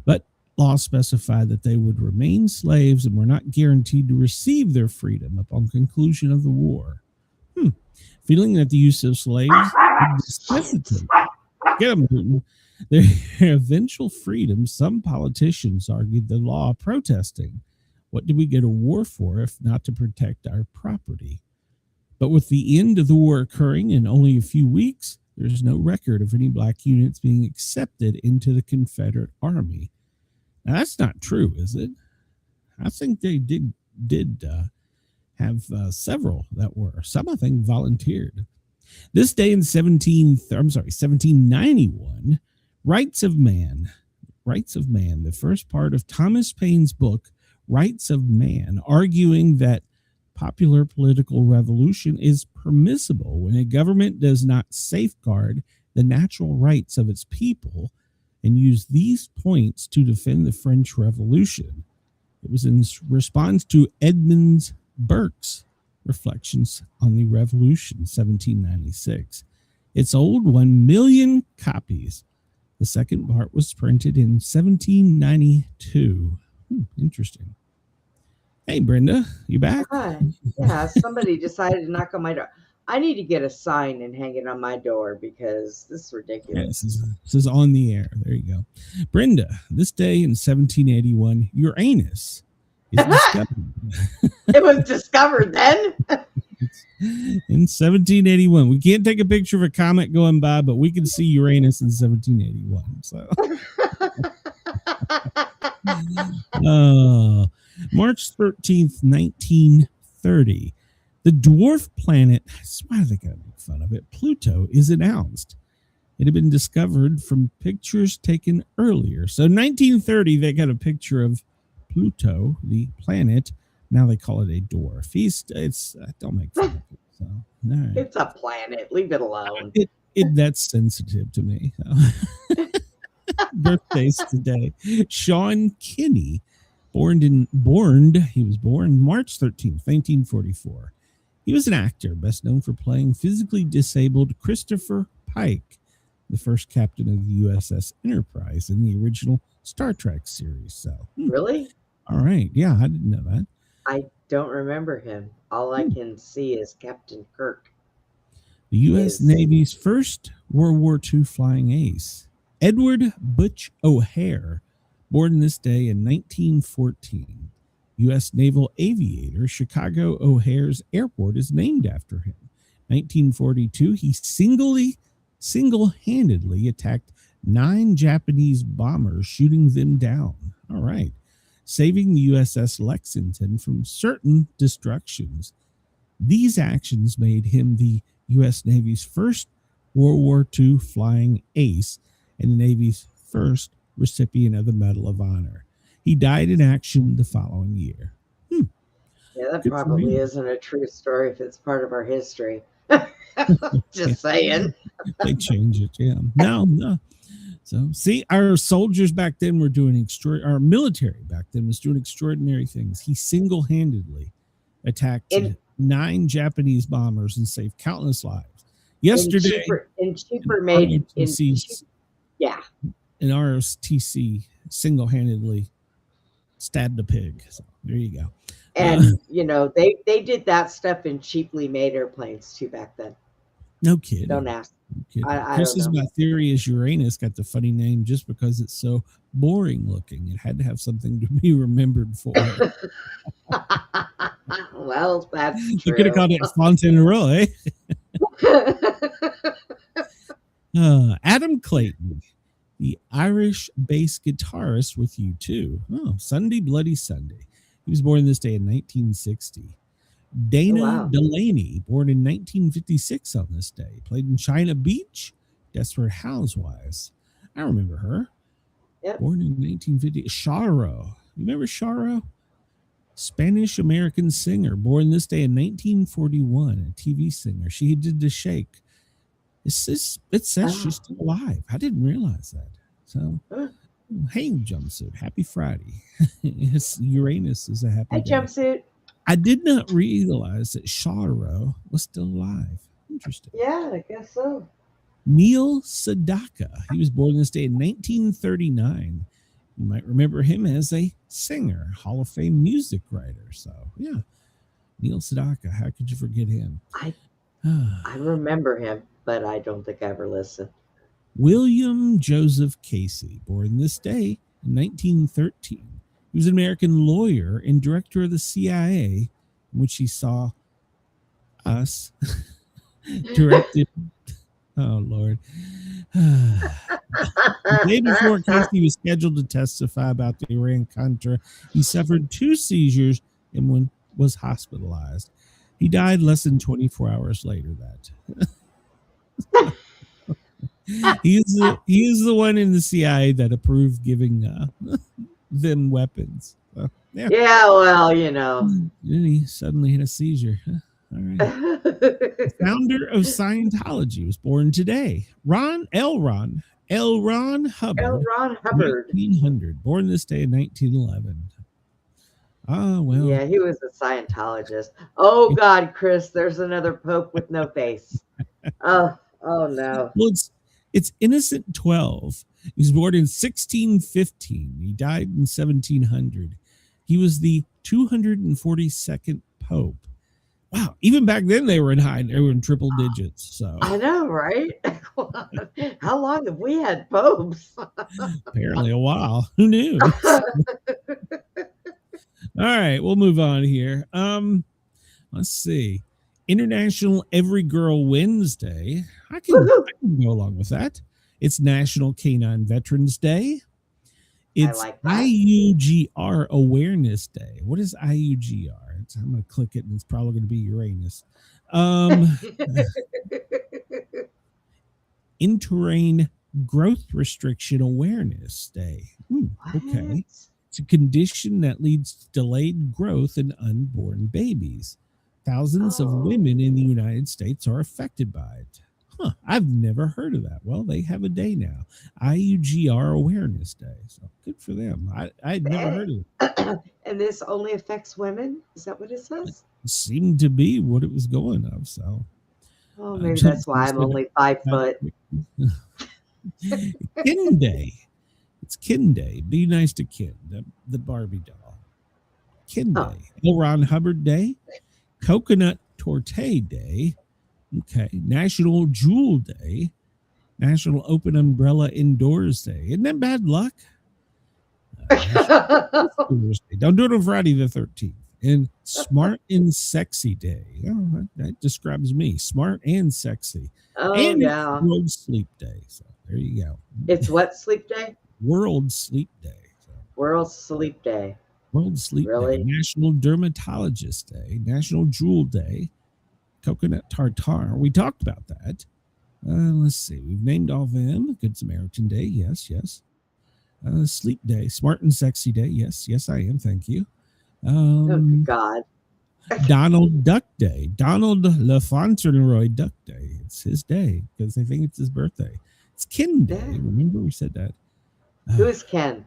but law specified that they would remain slaves and were not guaranteed to receive their freedom upon conclusion of the war. Feeling that the use of slaves would necessitate their eventual freedom, some politicians argued the law protesting. What do we go to war for if not to protect our property? But with the end of the war occurring in only a few weeks, there's no record of any black units being accepted into the Confederate Army. Now, that's not true, is it? I think they did have several that were. Some, I think, volunteered. This day in 1791, Rights of Man, the first part of Thomas Paine's book, Rights of Man, arguing that popular political revolution is permissible when a government does not safeguard the natural rights of its people and use these points to defend the French Revolution. It was in response to Edmund Burke's Reflections on the Revolution, 1796. It sold 1 million copies. The second part was printed in 1792. Interesting. Hey, Brenda, you back? Hi. Yeah, somebody decided to knock on my door. I need to get a sign and hang it on my door because this is ridiculous. Yeah, this is on the air. There you go. Brenda, this day in 1781, Uranus is discovered. It was discovered then? In 1781. We can't take a picture of a comet going by, but we can see Uranus in 1781. So, March 13th, 1930. The dwarf planet, why do they gotta make fun of it? Pluto is announced. It had been discovered from pictures taken earlier. So 1930, they got a picture of Pluto, the planet. Now they call it a dwarf. Don't make fun of it. So, right. It's a planet. Leave it alone. That's sensitive to me. So. Birthdays today. Sean Kinney, he was born March 13th, 1944. He was an actor, best known for playing physically disabled Christopher Pike, the first captain of the USS Enterprise in the original Star Trek series. So, Really? All right. Yeah, I didn't know that. I don't remember him. All I can see is Captain Kirk. The U.S. Navy's first World War II flying ace, Edward Butch O'Hare, born this day in 1914. U.S. naval aviator Chicago O'Hare's Airport is named after him. 1942, he single-handedly attacked 9 Japanese bombers, shooting them down. All right. saving the USS Lexington from certain destructions. These actions made him the U.S. Navy's first World War II flying ace and the Navy's first recipient of the Medal of Honor. He died in action the following year. Yeah, that Good for probably him. isn't a true story if it's part of our history. Just saying. They change it, yeah. No. So, see, our soldiers back then were doing our military back then was doing extraordinary things. He single-handedly attacked 9 Japanese bombers and saved countless lives. Yesterday, in cheaper made, yeah, an ROTC single-handedly stabbed a pig. So there you go. And they did that stuff in cheaply made airplanes too back then. No kidding. Don't ask. Chris is my theory is Uranus got the funny name just because it's so boring looking. It had to have something to be remembered for. Well, that's true. You could have called it Fontainebleau, eh? Adam Clayton, the Irish bass guitarist with U2. Oh, Sunday Bloody Sunday. He was born this day in 1960. Dana Delaney, born in 1956 on this day, played in China Beach, Desperate Housewives. I remember her. Yep. Born in 1950. Charo. You remember Charo? Spanish-American singer, born this day in 1941, a TV singer. She did The Shake. It says she's still alive. I didn't realize that. So, hey, jumpsuit. Happy Friday. Uranus is a happy day. Jumpsuit. I did not realize that Charo was still alive. Interesting. Yeah, I guess so. Neil Sedaka. He was born this day in 1939. You might remember him as a singer, Hall of Fame music writer. So, yeah. Neil Sedaka. How could you forget him? I remember him, but I don't think I ever listened. William Joseph Casey, born this day in 1913. He was an American lawyer and director of the CIA, in which he saw us directed. Oh, Lord. The day before Casey was scheduled to testify about the Iran-Contra, he suffered 2 seizures and was hospitalized. He died less than 24 hours later. He is the one in the CIA that approved giving them weapons. So, yeah. Yeah, well, Then he suddenly had a seizure. All right. The founder of Scientology was born today. L. Ron Hubbard. L. Ron Hubbard. 1900. Born this day in 1911. Ah, well. Yeah, he was a Scientologist. Oh, God, Chris, there's another Pope with no face. Oh no. Well, it's Innocent 12. He was born in 1615. He died in 1700. He was the 242nd Pope. Wow, even back then they were in triple digits. So I know, right? How long have we had popes? Apparently a while. Who knew? All right, we'll move on here. Let's see. International Every Girl Wednesday. I can go along with that. It's National Canine Veterans Day. It's IUGR Awareness Day. What is IUGR? I'm going to click it, and it's probably going to be Uranus. In-terrain Growth Restriction Awareness Day. Okay. It's a condition that leads to delayed growth in unborn babies. Thousands of women in the United States are affected by it. Huh, I've never heard of that. Well, they have a day now. IUGR Awareness Day. So good for them. I'd never heard of it. And this only affects women? Is that what it says? It seemed to be what it was going of. So maybe that's why I'm only 5 foot. Kin Day. It's Kin Day. Be nice to Kin, the Barbie doll. Kin Day. L. Ron Hubbard Day. Coconut Torte Day. Okay. National Jewel Day. National Open Umbrella Indoors Day. Isn't that bad luck? Don't do it on Friday the 13th. And Smart and Sexy Day. Oh, that describes me. Smart and sexy. And yeah. World Sleep Day. So there you go. It's what sleep day? World Sleep Day. So. World Sleep Day. World Sleep Really? Day, National Dermatologist Day, National Jewel Day, Coconut Tartare. We talked about that. Let's see. We've named all of them. Good Samaritan Day. Yes, yes. Sleep Day, Smart and Sexy Day. Yes, yes, I am. Thank you. Oh, God. Donald Duck Day, Donald LaFauntleroy Duck Day. It's his day because they think it's his birthday. It's Ken Day. Yeah. Remember we said that. Who is Ken?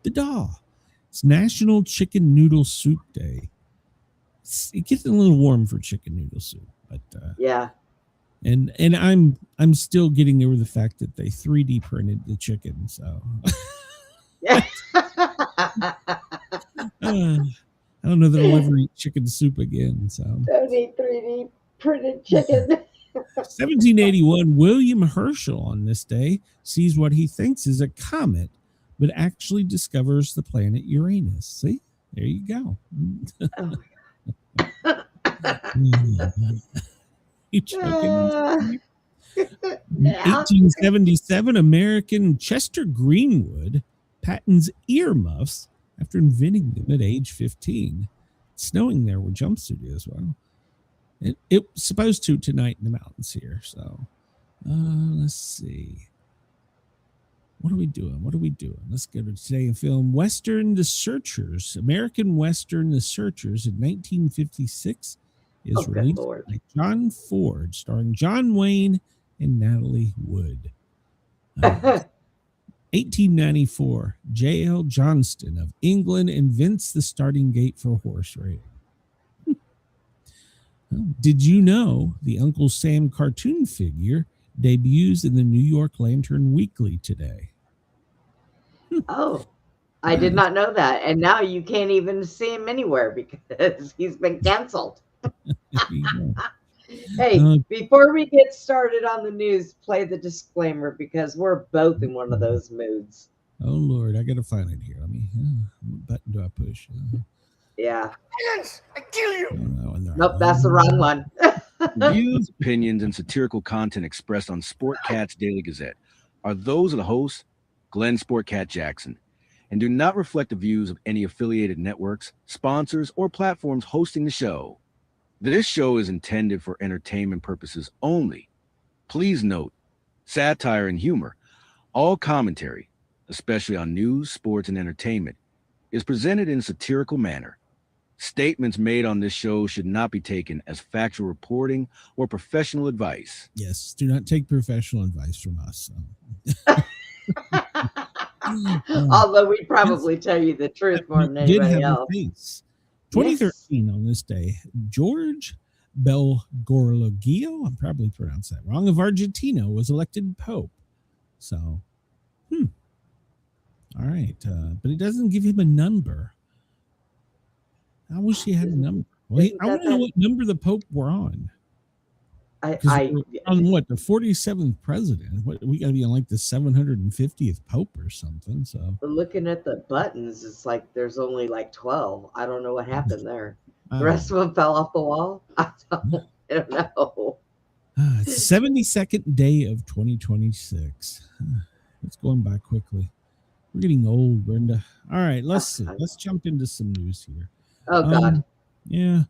The doll. It's National Chicken Noodle Soup Day. It gets a little warm for chicken noodle soup, but Yeah. and I'm still getting over the fact that they 3D printed the chicken. So Yeah. I don't know that I'll ever eat chicken soup again. So Don't eat 3D printed chicken. 1781, William Herschel on this day sees what he thinks is a comet, but actually discovers the planet Uranus. See, there you go. Oh, You joking? yeah. 1877, American Chester Greenwood patents earmuffs after inventing them at age 15. It's snowing there where jumpsuit is. Well, it was supposed to tonight in the mountains here. So let's see. What are we doing? Let's go to today in film. Western The Searchers, American Western The Searchers in 1956 is Oh, good released Lord. by John Ford, starring John Wayne and Natalie Wood. 1894, J.L. Johnston of England invents the starting gate for horse racing. Did you know the Uncle Sam cartoon figure debuts in the New York Lantern Weekly today? Oh, I did not know that. And now you can't even see him anywhere because he's been canceled. There you go. Hey, before we get started on the news, play the disclaimer because we're both in one of those moods. Oh, Lord, I got to find it here. Let me, what button do I push? Yeah. Yes, I kill you. Nope, that's the wrong one. Views, opinions, and satirical content expressed on Sportcat's Daily Gazette are those of the host, Glenn Sportcat Jackson, and do not reflect the views of any affiliated networks, sponsors, or platforms hosting the show. This show is intended for entertainment purposes only. Please note, satire and humor, all commentary, especially on news, sports, and entertainment, is presented in a satirical manner. Statements made on this show should not be taken as factual reporting or professional advice. Yes, do not take professional advice from us. Although we'd probably tell you the truth more than anybody else. 2013 on this day, George Belgorlagio, I'm probably pronounced that wrong, of Argentina was elected Pope. So, all right. But it doesn't give him a number. I wish he had a number. Well, I want to know what number the Pope we're on. On what, the 47th president? What, we got to be on like the 750th Pope or something. So looking at the buttons, it's like there's only like 12. I don't know what happened there. The rest of them fell off the wall. I don't know. It's 72nd day of 2026. It's going by quickly. We're getting old, Brenda. All right, let's see. Let's jump into some news here. Oh, God. Yeah.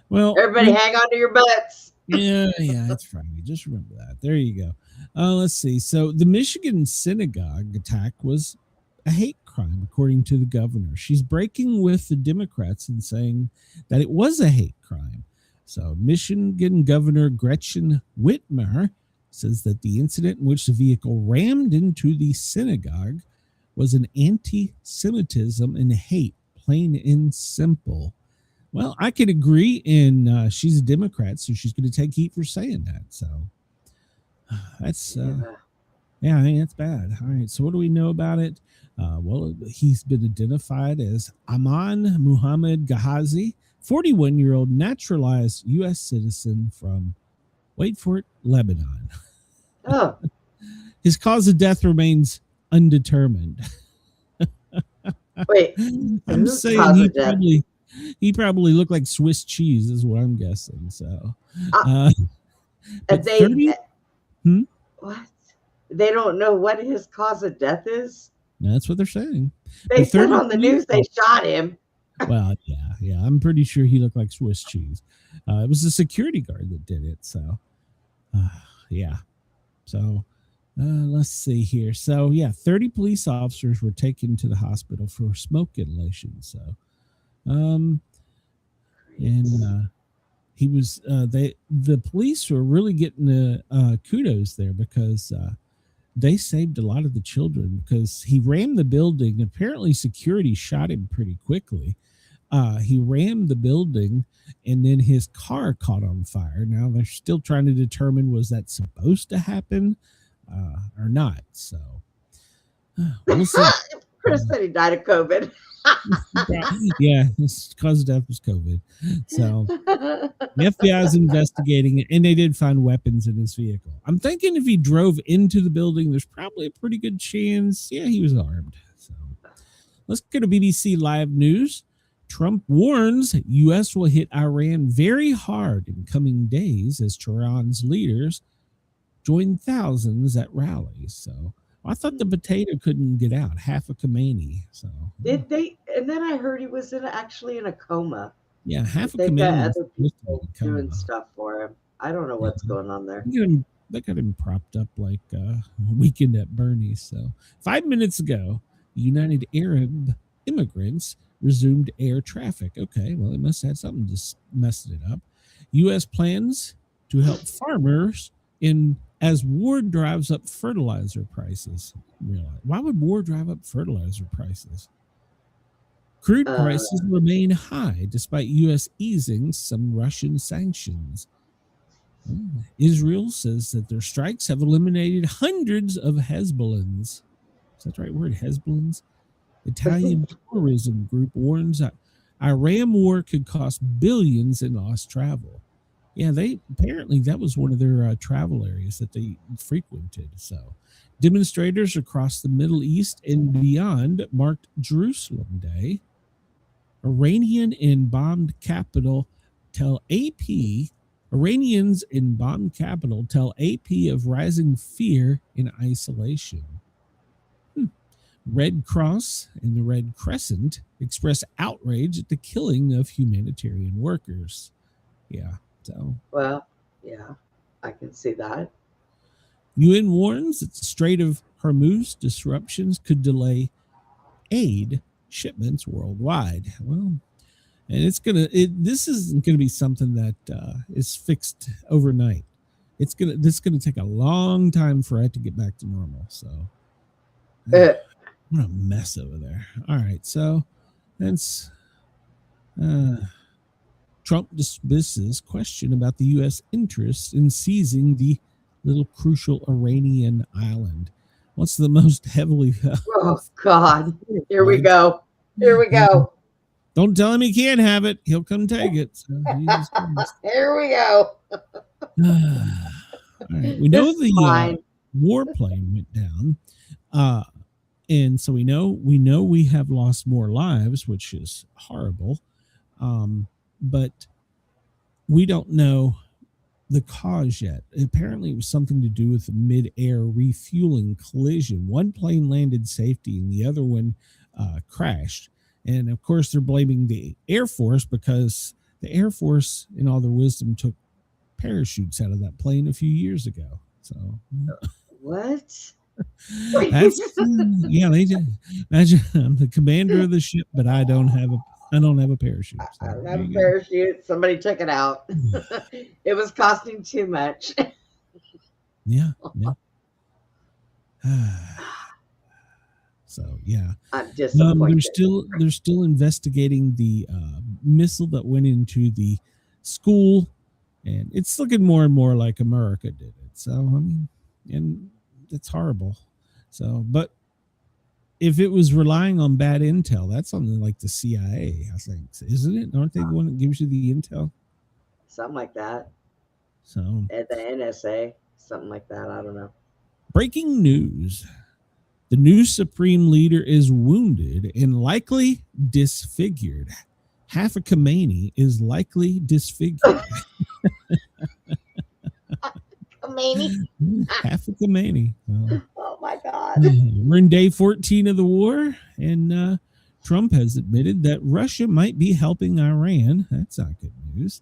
Well, everybody hang on to your butts. Yeah, it's Friday. Just remember that. There you go. Let's see. So the Michigan synagogue attack was a hate crime, according to the governor. She's breaking with the Democrats and saying that it was a hate crime. So Michigan Governor Gretchen Whitmer says that the incident in which the vehicle rammed into the synagogue was an anti-Semitism and hate, plain and simple. Well, I could agree, and she's a Democrat, so she's going to take heat for saying that. So that's, I think that's bad. All right, so what do we know about it? Well, he's been identified as Aman Muhammad Gahazi, 41-year-old naturalized U.S. citizen from, wait for it, Lebanon. Oh. His cause of death remains undetermined. Wait, I'm saying he probably looked like Swiss cheese is what I'm guessing. So what? They don't know what his cause of death is? That's what they're saying. They said on the news they shot him. Well, yeah. I'm pretty sure he looked like Swiss cheese. It was the security guard that did it. So, yeah. So, let's see here. So, yeah, 30 police officers were taken to the hospital for smoke inhalation. So, and he was the police were really getting the kudos there because they saved a lot of the children because he rammed the building. Apparently, security shot him pretty quickly. He rammed the building, and then his car caught on fire. Now they're still trying to determine was that supposed to happen or not. So we'll see. Chris said he died of COVID. Yeah, his cause of death was COVID. So the FBI is investigating it, and they did find weapons in his vehicle. I'm thinking if he drove into the building, there's probably a pretty good chance. Yeah, he was armed. So let's go to BBC Live News. Trump warns U.S. will hit Iran very hard in coming days as Tehran's leaders join thousands at rallies. So I thought the potato couldn't get out, half a Khomeini. So Did they? And then I heard he was actually in a coma. yeah, half a They've got Khomeini. other people doing stuff for him. I don't know what's going on there. They got him propped up like Weekend at Bernie's. So 5 minutes ago, United Arab immigrants resumed air traffic. Okay, well, it must have had something just messed it up. U.S. plans to help farmers as war drives up fertilizer prices. Why would war drive up fertilizer prices? Crude prices remain high despite U.S. easing some Russian sanctions. Israel says that their strikes have eliminated hundreds of Hezbollahs. Is that the right word? Hezbollahs? Italian tourism group warns that Iran war could cost billions in lost travel. Yeah, apparently that was one of their travel areas that they frequented. So demonstrators across the Middle East and beyond marked Jerusalem Day. Iranians in bombed capital tell AP of rising fear in isolation. Red Cross and the Red Crescent express outrage at the killing of humanitarian workers. Yeah. So, well, yeah, I can see that. UN warns that the Strait of Hormuz disruptions could delay aid shipments worldwide. Well, and this isn't gonna be something that is fixed overnight. This is gonna take a long time for it to get back to normal. So, what a mess over there. All right, so that's Trump dismisses question about the U.S. interest in seizing the little crucial Iranian island. What's the most heavily? Oh God! Here we go. Here we go. Don't tell him he can't have it. He'll come take it. So, here we go. All right. We know the warplane went down. And so we know we have lost more lives, which is horrible. But we don't know the cause yet. Apparently it was something to do with the mid-air refueling collision. One plane landed safety and the other one crashed. And of course they're blaming the Air Force because the Air Force, in all their wisdom, took parachutes out of that plane a few years ago. So what? Yeah, they just imagine I'm the commander of the ship, but I don't have a parachute. So I don't have a parachute. Somebody took it out. It was costing too much. Yeah. So yeah, I'm disappointed. They're still investigating the missile that went into the school, and it's looking more and more like America did it. So I mean, and it's horrible. So, but if it was relying on bad intel, that's something like the CIA, I think, isn't it? Aren't they the one that gives you the intel? Something like that. So, at the NSA, something like that. I don't know. Breaking news. The new Supreme Leader is wounded and likely disfigured. Half a Khomeini is likely disfigured. Khomeini? Half a Khomeini. Well, oh my God. We're in day 14 of the war, and Trump has admitted that Russia might be helping Iran. That's not good news.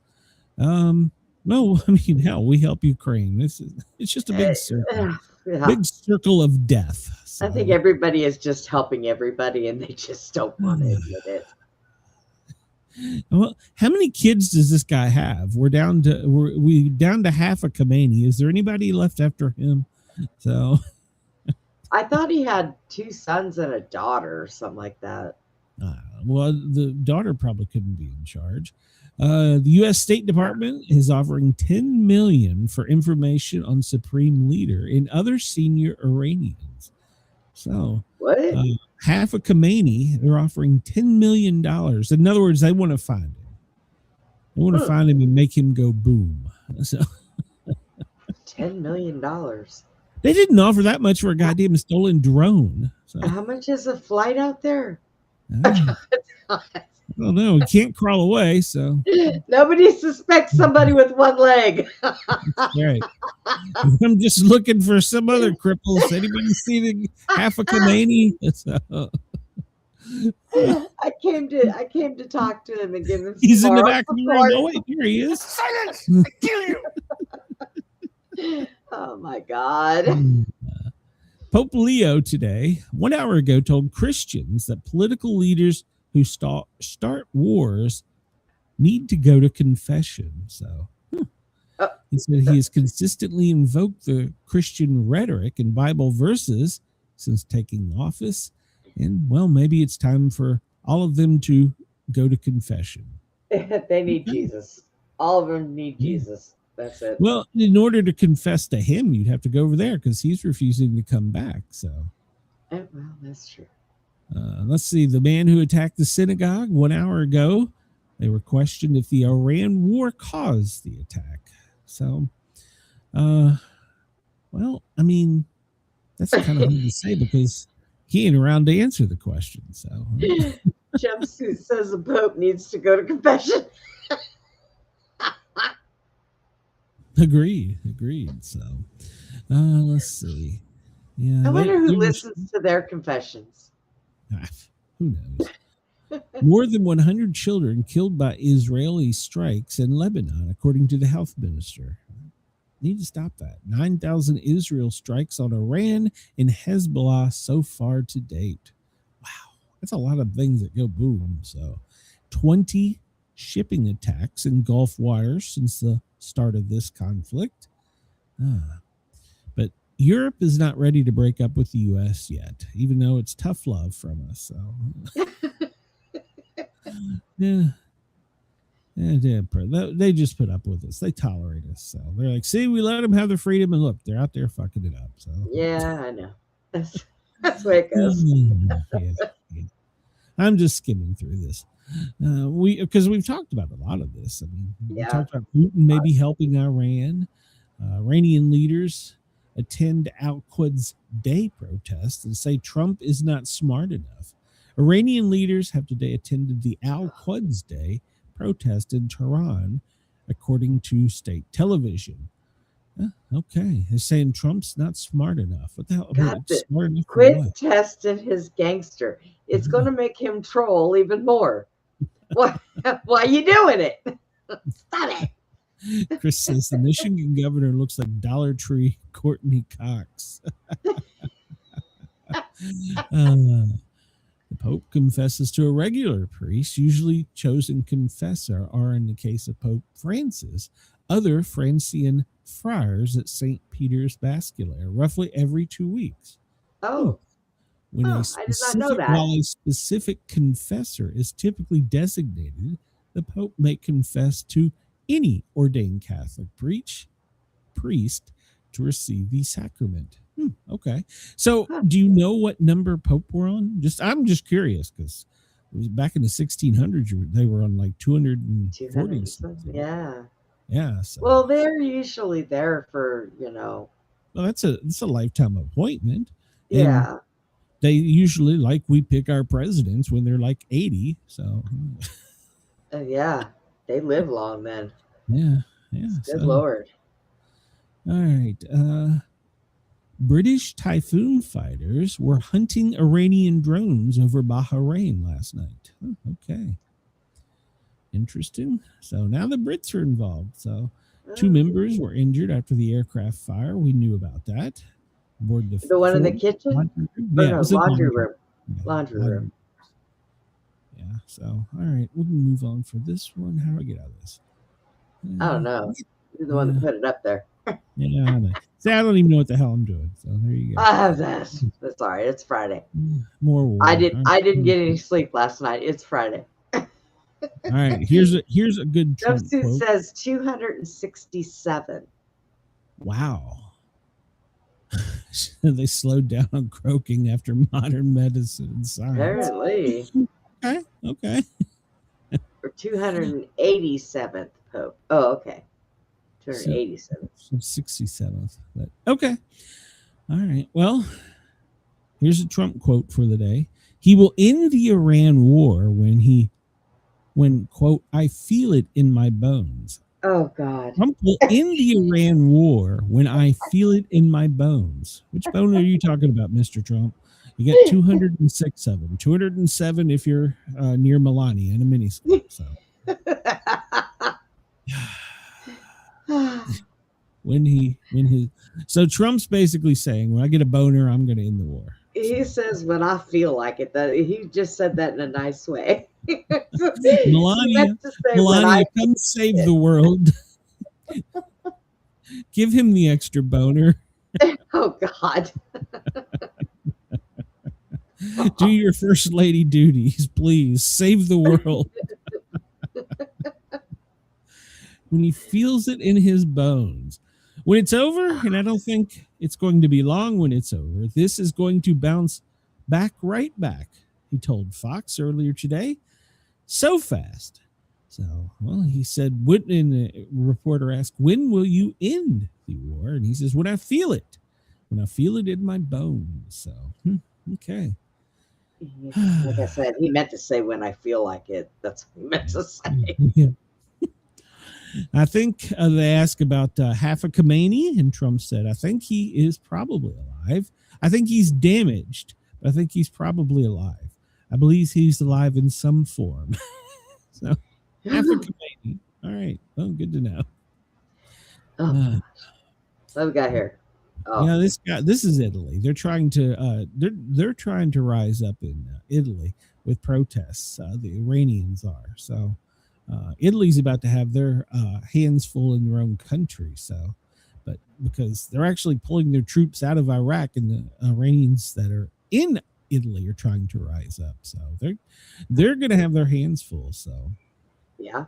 No, I mean, hell, we help Ukraine. It's just a big circle, Yeah. big circle of death. I think everybody is just helping everybody, and they just don't want to admit it. Well, how many kids does this guy have? We're down to half a Khomeini. Is there anybody left after him? So I thought he had 2 sons and a daughter or something like that. Well, the daughter probably couldn't be in charge. The U.S. State Department is offering $10 million for information on Supreme Leader and other senior Iranians. So What? half a Khomeini, they're offering $10 million. In other words, they want to find him. They want to find him and make him go boom. So $10 million. they didn't offer that much for a goddamn stolen drone. So How much is a flight out there? I don't know. He can't crawl away, so Nobody suspects somebody with one leg. right. I'm just looking for some other cripples. Anybody see the half a Khomeini? So, I came to talk to him and give him. he's in the moral back of the room. support. Oh wait, here he is. Silence! I kill you! Oh my God. Pope Leo today, 1 hour ago, told Christians that political leaders who start wars need to go to confession. So he said he has consistently invoked the Christian rhetoric and Bible verses since taking office. And, well, maybe it's time for all of them to go to confession. They need Jesus. All of them need Jesus. That's it. Well, in order to confess to him, you'd have to go over there because he's refusing to come back. So, Well, that's true. let's see. The man who attacked the synagogue 1 hour ago, they were questioned if the Iran war caused the attack. So, well, I mean, that's kind of hard to say because he ain't around to answer the question. So, Jumpsuit says the Pope needs to go to confession. agreed. So, let's see. Yeah, I wonder who they- listens to their confessions. Who knows? More than 100 children killed by Israeli strikes in Lebanon, according to the health minister. Need to stop that. 9,000 Israel strikes on Iran and Hezbollah so far to date. Wow, that's a lot of things that go boom. So 20 shipping attacks in Gulf waters since the start of this conflict. But Europe is not ready to break up with the U.S. yet, even though it's tough love from us. So, yeah, they just put up with us. They tolerate us. So they're like, see, we let them have their freedom, and look, they're out there fucking it up. So Yeah, I know. That's the way it goes. Yeah. I'm just skimming through this. Because we've talked about a lot of this. I mean, we Yeah. talked about Putin maybe helping Iran. Iranian leaders attend Al-Quds Day protest and say Trump is not smart enough. Iranian leaders have today attended the Al-Quds Day protest in Tehran, according to state television. Okay, they're saying Trump's not smart enough. What the hell? God, Smart enough for Quit what? testing his gangster. It's going to make him troll even more. Why are you doing it? Stop it. Chris says the Michigan governor looks like Dollar Tree Courtney Cox. The Pope confesses to a regular priest, usually chosen confessor, or in the case of Pope Francis, other Francian friars at St. Peter's Basilica, roughly every 2 weeks. Oh, When I did not know that. while a specific confessor is typically designated, the Pope may confess to any ordained Catholic priest to receive the sacrament. Okay. So do you know what number Pope we're on? I'm just curious because it was back in the 1600s, they were on like 240 200. something. Yeah. Yeah. So, Well, they're usually there for, well, it's a lifetime appointment. And yeah. they usually we pick our presidents when they're like 80. So Yeah. They live long then. yeah. Good So, Lord. all right. British Typhoon fighters were hunting Iranian drones over Bahrain last night. Oh, okay. Interesting. So now the Brits are involved. So 2 members were injured after the aircraft fire. We knew about that. Aboard The one in the kitchen? laundry room. Or Yeah, no, it was in laundry laundry. room. Yeah, Laundry room. Yeah. So, all right. We'll move on for this one. How do I get out of this? I don't know. You're the one that put it up there. Yeah, I know. See, I don't even know what the hell I'm doing. So there you go. That's all right. It's Friday. More war. I didn't get any sleep last night. It's Friday. All right. Here's a good Trump Jumpsuit quote. says 267. Wow. They slowed down on croaking after modern medicine and science. Apparently. Okay. Or 287th Pope. Oh, okay. 287th. So 67th. But okay. All right. Well, here's a Trump quote for the day. He will end the Iran war when quote, I feel it in my bones. Oh, God. Trump will end the Iran war when I feel it in my bones. Which bone are you talking about, Mr. Trump? You got 206 of them. 207 if you're near Melania in a miniskirt. So. So Trump's basically saying, when I get a boner, I'm going to end the war. He says when I feel like it. He just said that in a nice way. Melania, come save the world. Give him the extra boner. Oh, God. Do your first lady duties, please. Save the world. When he feels it in his bones. When it's over, and I don't think it's going to be long when it's over, this is going to bounce right back, he told Fox earlier today. So fast. So, well, he said, and the reporter asked, when will you end the war? And he says, when I feel it. When I feel it in my bones. So, okay. Like I said, he meant to say when I feel like it. That's what he meant to say. Yeah. I think they asked about Hafa Khamenei, and Trump said, I think he is probably alive. I think he's damaged, but I think he's probably alive. I believe he's alive in some form. So, Hafa Khamenei. All right. Well, good to know. What we got here? Oh. Yeah, this is Italy. They're trying to they're trying to rise up in Italy with protests. The Iranians are. So Italy's about to have their hands full in their own country. So, but because they're actually pulling their troops out of Iraq, and the Iranians that are in Italy are trying to rise up. So they're going to have their hands full. So yeah.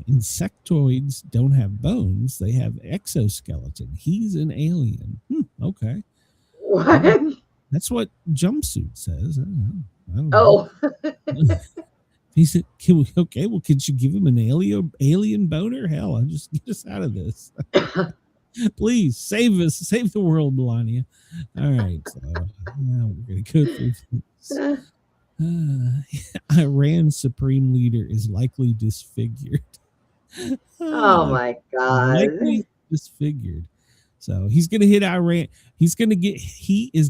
Insectoids don't have bones; they have exoskeleton. He's an alien. Okay. What? That's what Jumpsuit says. I don't know. He said, okay, well, could you give him an alien boner? Hell, I'll just get us out of this. Please save us, save the world, Melania. All right, so now we're going to go through this. Iran's supreme leader is likely disfigured. Oh my God. Likely disfigured. So he's going to hit Iran. He is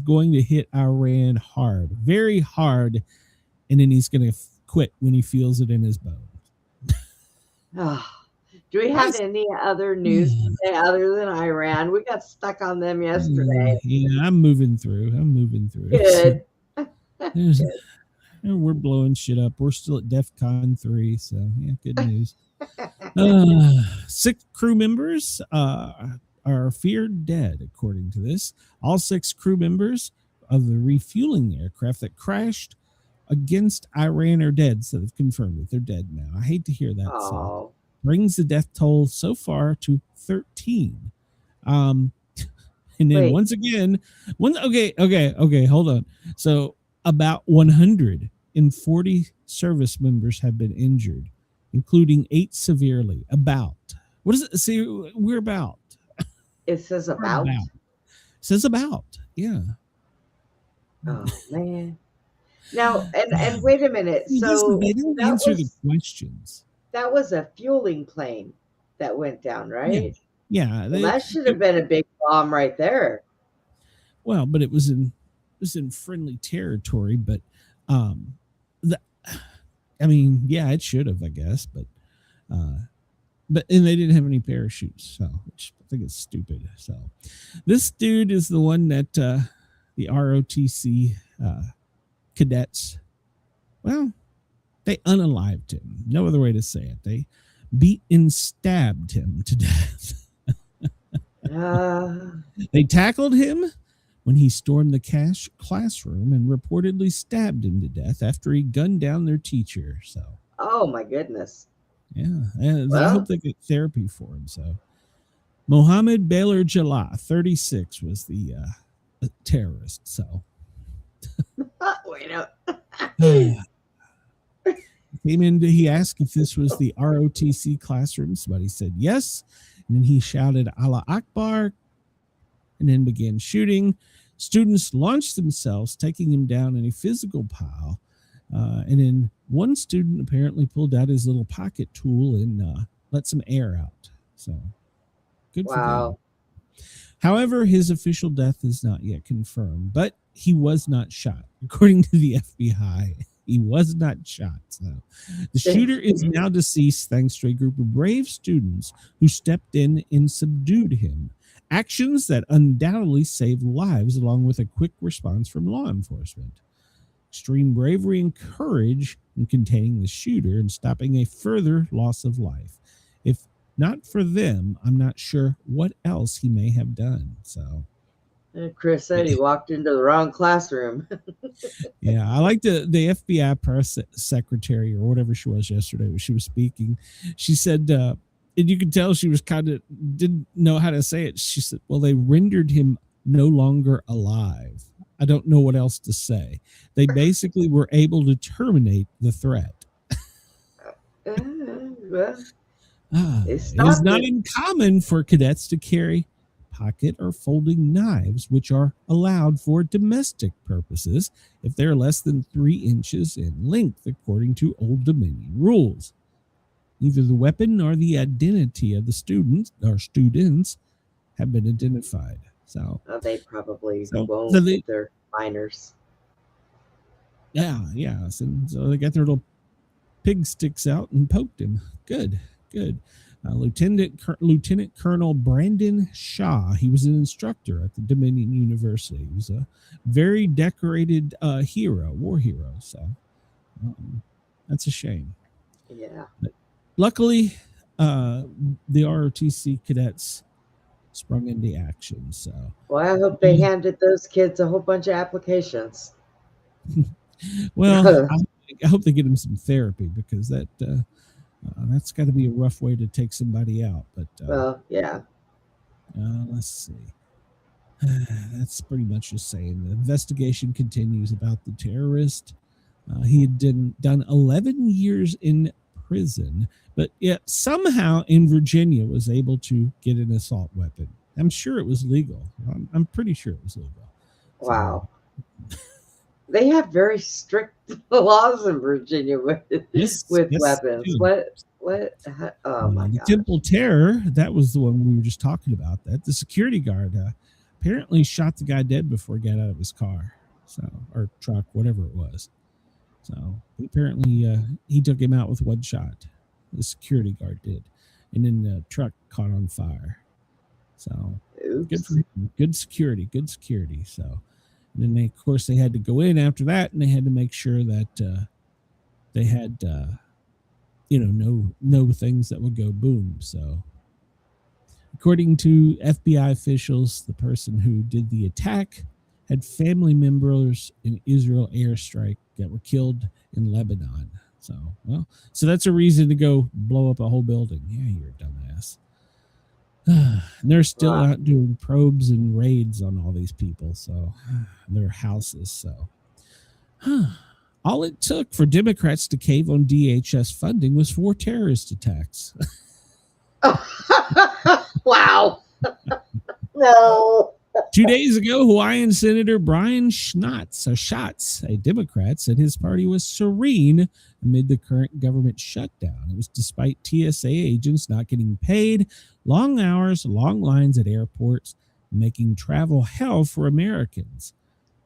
going to hit Iran hard, very hard. And then he's going to quit when he feels it in his bones. Do we have any other news today other than Iran? We got stuck on them yesterday. Yeah, I'm moving through. Good. We're blowing shit up. We're still at DEFCON 3, so yeah, good news. 6 crew members are feared dead, according to this. All 6 crew members of the refueling aircraft that crashed against Iran are dead, so they've confirmed it. They're dead now. I hate to hear that. So brings the death toll so far to 13. And then once again, okay, hold on. So about 140 service members have been injured, including 8 severely. About. What does it say? We're about. It says about. It says about. Yeah. Oh man. Now and wait a minute. So they didn't answer the questions. That was a fueling plane that went down, right? Yeah, That should have been a big bomb right there. Well, but it was in friendly territory. But I mean, yeah, it should have, I guess. But and they didn't have any parachutes, so which I think is stupid. So this dude is the one that the ROTC cadets, well, they unalived him. No other way to say it. They beat and stabbed him to death. They tackled him when he stormed the classroom and reportedly stabbed him to death after he gunned down their teacher. So, oh my goodness. Yeah, and I hope they get therapy for him. So, Mohammed Baylor Jallah, 36, was the terrorist. So, wait up. He asked if this was the ROTC classroom. Somebody said yes. And then he shouted Allah Akbar and then began shooting. Students launched themselves, taking him down in a physical pile. And then one student apparently pulled out his little pocket tool and let some air out. So good for them. However, his official death is not yet confirmed, but he was not shot. According to the FBI, he was not shot. So the shooter is now deceased thanks to a group of brave students who stepped in and subdued him. Actions that undoubtedly saved lives along with a quick response from law enforcement. Extreme bravery and courage in containing the shooter and stopping a further loss of life. If not for them, I'm not sure what else he may have done. So Chris said he walked into the wrong classroom. Yeah, I like the FBI press secretary or whatever she was yesterday when she was speaking. She said, and you could tell she was kind of didn't know how to say it. She said, well, they rendered him no longer alive. I don't know what else to say. They basically were able to terminate the threat. It is not uncommon for cadets to carry pocket or folding knives, which are allowed for domestic purposes if they're less than 3 inches in length, according to Old Dominion rules. Neither the weapon nor the identity of the students have been identified. So they probably won't if they're minors. Yeah. So they got their little pig sticks out and poked him. Good. Lieutenant Colonel Brandon Shaw. He was an instructor at the Dominion University. He was a very decorated war hero. So that's a shame. Yeah. But luckily, the ROTC cadets sprung into action. So, well, I hope they handed those kids a whole bunch of applications. Well, I hope they get them some therapy because that's got to be a rough way to take somebody out. But well, yeah. Let's see. That's pretty much just saying the investigation continues about the terrorist. He had done 11 years in prison, but yet somehow in Virginia was able to get an assault weapon. I'm sure it was legal. I'm pretty sure it was legal. Wow. They have very strict laws in Virginia with weapons. What? Oh my God. The Temple Terror, that was the one we were just talking about. That the security guard apparently shot the guy dead before he got out of his car, or truck, whatever it was. So apparently he took him out with one shot. The security guard did, and then the truck caught on fire. So good for him. Good security. So. And then of course, they had to go in after that, and they had to make sure that they had, no things that would go boom. So, according to FBI officials, the person who did the attack had family members in Israel airstrike that were killed in Lebanon. So that's a reason to go blow up a whole building. Yeah, you're a dumbass. And they're still out doing probes and raids on all these people, so their houses. So, all it took for Democrats to cave on DHS funding was 4 terrorist attacks. Wow! No. 2 days ago, Hawaiian Senator Brian Schatz, a Democrat, said his party was serene amid the current government shutdown. It was despite TSA agents not getting paid, long hours, long lines at airports, making travel hell for Americans.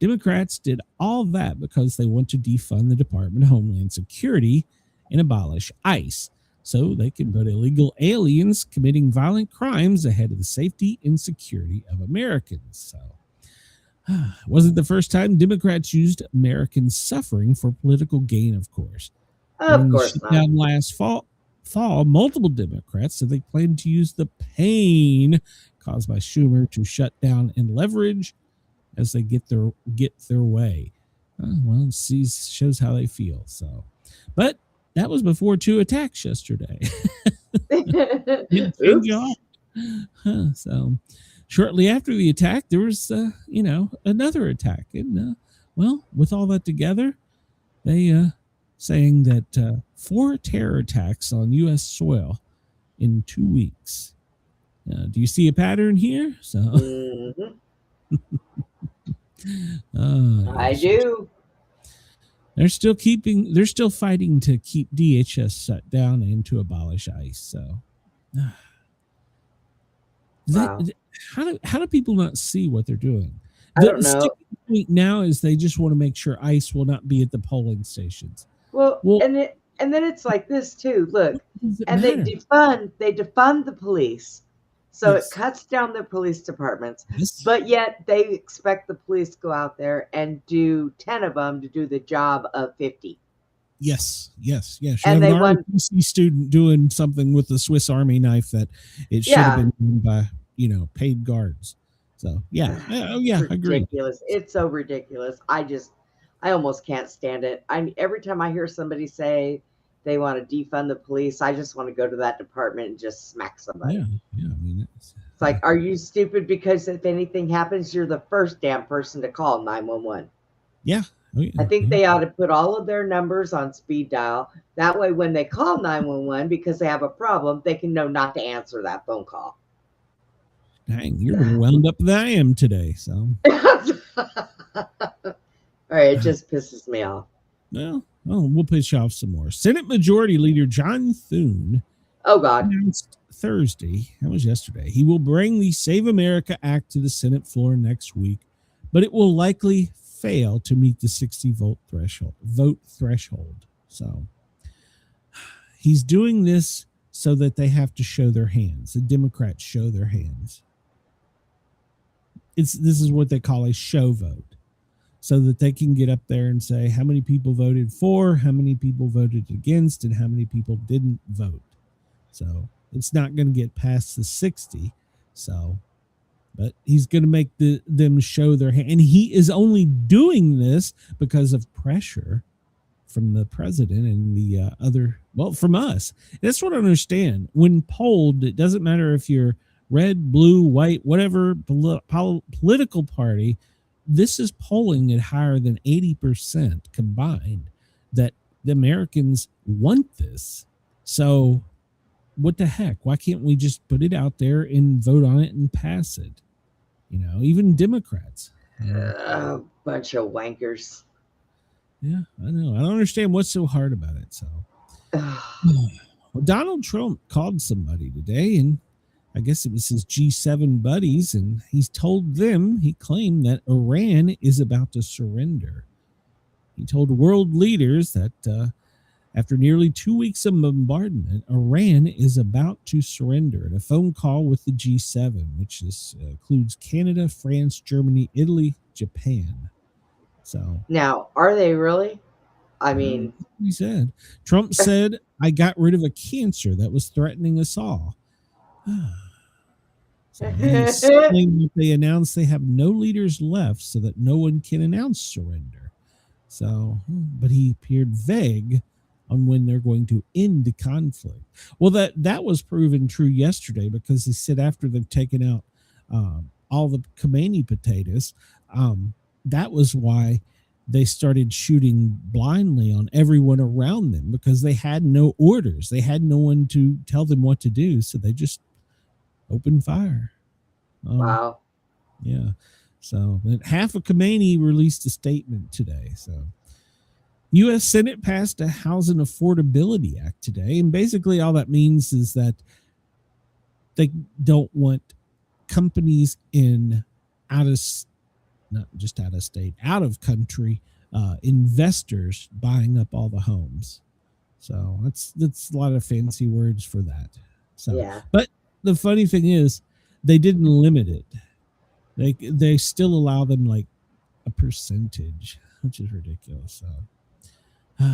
Democrats did all that because they want to defund the Department of Homeland Security and abolish ICE, so they can put illegal aliens committing violent crimes ahead of the safety and security of Americans. So it wasn't the first time Democrats used American suffering for political gain, of course. Of course not. Last fall, multiple Democrats said they planned to use the pain caused by Schumer to shut down and leverage as they get their way. Well, it shows how they feel. So, but that was before 2 attacks yesterday. So shortly after the attack, there was, another attack. And, with all that together, they saying that 4 terror attacks on U.S. soil in 2 weeks. Do you see a pattern here? So, I do. They're still fighting to keep DHS shut down and to abolish ICE. So, how do people not see what they're doing? I don't know. The point now is they just want to make sure ICE will not be at the polling stations. Well, and then it's like this too. Look, and they defund the police. So it cuts down the police departments, but yet they expect the police to go out there and do 10 of them to do the job of 50. Yes. You and have they an ROTC student doing something with a Swiss Army knife that it should have been done by, paid guards. So, I agree. Ridiculous. It's so ridiculous. I almost can't stand it. Every time I hear somebody say they want to defund the police, I just want to go to that department and just smack somebody. Yeah. I mean, it's like, are you stupid? Because if anything happens, you're the first damn person to call 911. Yeah. I think they ought to put all of their numbers on speed dial. That way, when they call 911 because they have a problem, they can know not to answer that phone call. Dang, you're more wound up than I am today. So, all right, it just pisses me off. Well, we'll piss you off some more. Senate Majority Leader John Thune announced Thursday, that was yesterday, he will bring the Save America Act to the Senate floor next week, but it will likely fail to meet the 60 vote threshold. So he's doing this so that they have to show their hands. The Democrats show their hands. This is what they call a show vote, so that they can get up there and say how many people voted for, how many people voted against, and how many people didn't vote. So it's not going to get past the 60. So, but he's going to make them show their hand. And he is only doing this because of pressure from the president and the from us. That's what I understand. When polled, it doesn't matter if you're red, blue, white, whatever political party, this is polling at higher than 80% combined that the Americans want this. So what the heck? Why can't we just put it out there and vote on it and pass it? Even Democrats. Bunch of wankers. Yeah, I know. I don't understand what's so hard about it. So Donald Trump called somebody today, and I guess it was his G7 buddies, and he claimed that Iran is about to surrender. He told world leaders that after nearly 2 weeks of bombardment, Iran is about to surrender in a phone call with the G7, which includes Canada, France, Germany, Italy, Japan. So now, are they really? I mean, he said. Trump said, "I got rid of a cancer that was threatening us all." So they announced they have no leaders left, so that no one can announce surrender. So, but he appeared vague on when they're going to end the conflict. Well, that was proven true yesterday, because he said after they've taken out all the Khomeini potatoes, that was why they started shooting blindly on everyone around them, because they had no orders. They had no one to tell them what to do. So they just opened fire. Wow. Yeah. So half of Khomeini released a statement today. So U.S. Senate passed a Housing Affordability Act today. And basically all that means is that they don't want companies in not just out of state, out of country, investors buying up all the homes. So that's a lot of fancy words for that. So, Yeah. But the funny thing is, they didn't limit it. They still allow them like a percentage, which is ridiculous. So,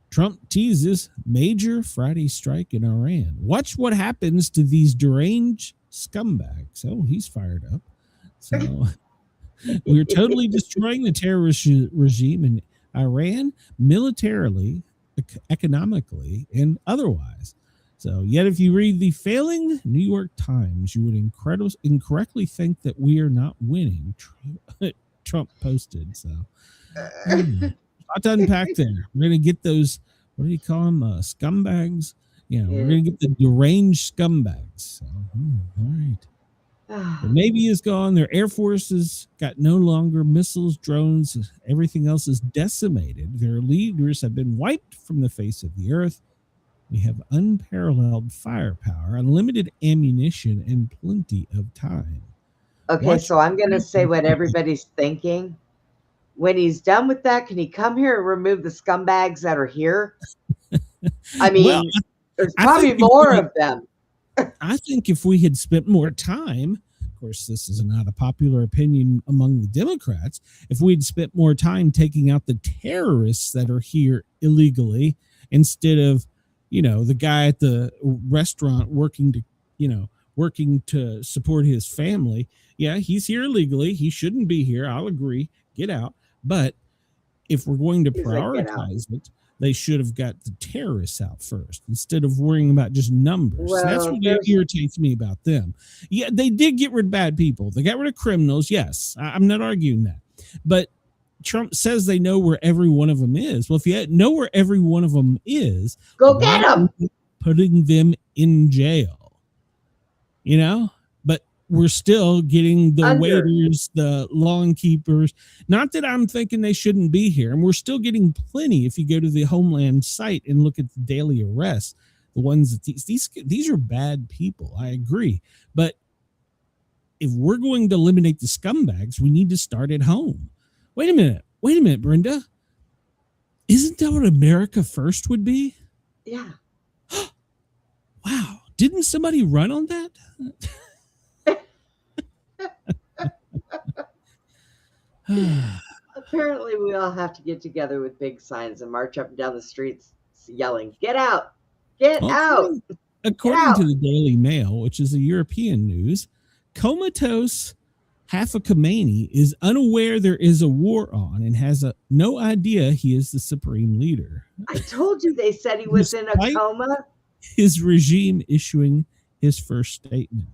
Trump teases major Friday strike in Iran. Watch what happens to these deranged scumbags. Oh, he's fired up. So we're totally destroying the terrorist regime in Iran, militarily, economically, and otherwise. So, yet if you read the failing New York Times, you would incorrectly think that we are not winning. Trump posted. So, lot to unpack there. We're going to get those, what do you call them? Scumbags? Yeah, we're going to get the deranged scumbags. So, all right. The Navy is gone. Their Air Force has got no longer missiles, drones. Everything else is decimated. Their leaders have been wiped from the face of the earth. We have unparalleled firepower, unlimited ammunition, and plenty of time. Okay, so I'm going to say what everybody's thinking. When he's done with that, can he come here and remove the scumbags that are here? I mean, there's probably more of them. I think if we had spent more time, of course, this is not a popular opinion among the Democrats, if we'd spent more time taking out the terrorists that are here illegally instead of, the guy at the restaurant working to support his family. Yeah, he's here illegally. He shouldn't be here. I'll agree. Get out. But if we're going to prioritize it, they should have got the terrorists out first instead of worrying about just numbers. Well, that's what irritates me about them. Yeah, they did get rid of bad people. They got rid of criminals. Yes, I'm not arguing that. But Trump says they know where every one of them is. Well, if you know where every one of them is, go get them. Putting them in jail. But we're still getting the waiters, the lawn keepers. Not that I'm thinking they shouldn't be here. And we're still getting plenty if you go to the Homeland site and look at the daily arrests. The ones that these are bad people. I agree. But if we're going to eliminate the scumbags, we need to start at home. Wait a minute, Brenda. Isn't that what America First would be? Yeah. Wow. Didn't somebody run on that? Apparently, we all have to get together with big signs and march up and down the streets yelling, "Get out! Get out!" According to the Daily Mail, which is a European news, comatose half of Khomeini is unaware there is a war on and has no idea he is the supreme leader. I told you they said he was in a coma. His regime issuing his first statement.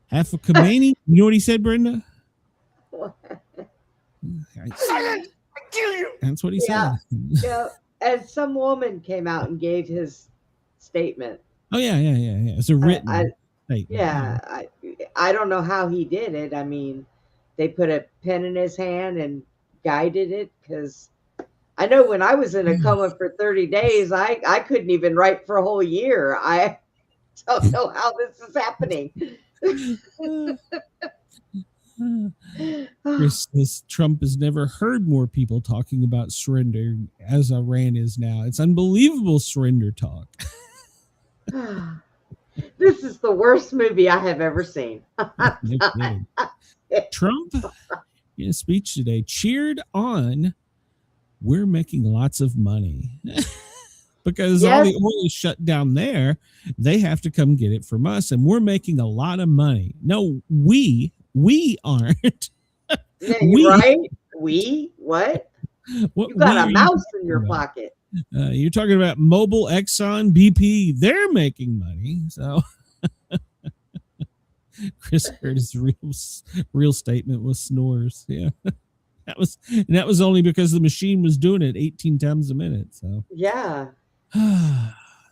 Half of Khomeini, you know what he said, Brenda? What? Silence! I kill you! That's what he said. Yeah. And some woman came out and gave his statement. Oh, yeah. It's a written statement. Yeah. I don't know how he did it. I mean, they put a pen in his hand and guided it, because I know when I was in a coma for 30 days, I couldn't even write for a whole year. I don't know how this is happening. Chris says Trump has never heard more people talking about surrender as Iran is now. It's unbelievable surrender talk. This is the worst movie I have ever seen. Trump, in a speech today, cheered on, "We're making lots of money." Because all the oil is shut down there. They have to come get it from us, and we're making a lot of money. No, we aren't. Yeah, right? We? What? You got a mouse in your pocket. You're talking about Mobil, Exxon, BP. They're making money. So Chris heard his real statement was snores. Yeah. That was only because the machine was doing it 18 times a minute. So yeah.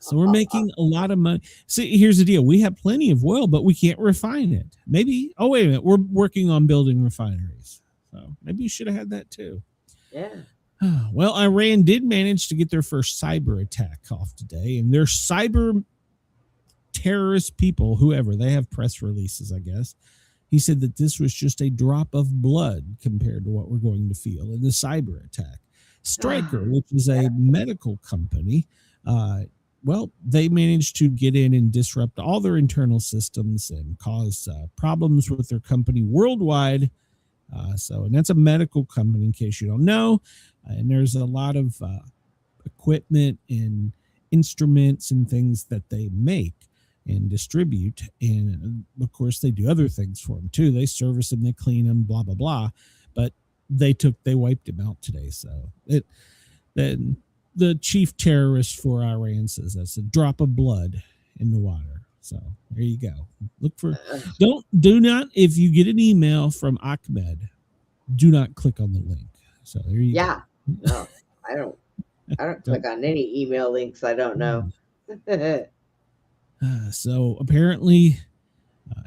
So we're making a lot of money. See, here's the deal. We have plenty of oil, but we can't refine it. Maybe, oh, wait a minute. We're working on building refineries. So maybe you should have had that too. Yeah. Well, Iran did manage to get their first cyber attack off today, and their cyber terrorist people, whoever, they have press releases, I guess. He said that this was just a drop of blood compared to what we're going to feel in the cyber attack. Stryker, which is a medical company, well, they managed to get in and disrupt all their internal systems and cause problems with their company worldwide. And that's a medical company, in case you don't know. And there's a lot of equipment and instruments and things that they make and distribute. And of course, they do other things for them too. They service them, they clean them, blah, blah, blah. But they wiped him out today. So then the chief terrorist for Iran says that's a drop of blood in the water. So there you go. Look for, do not, if you get an email from Achmed, do not click on the link. So there you go. No, I don't click on any email links I don't know. So apparently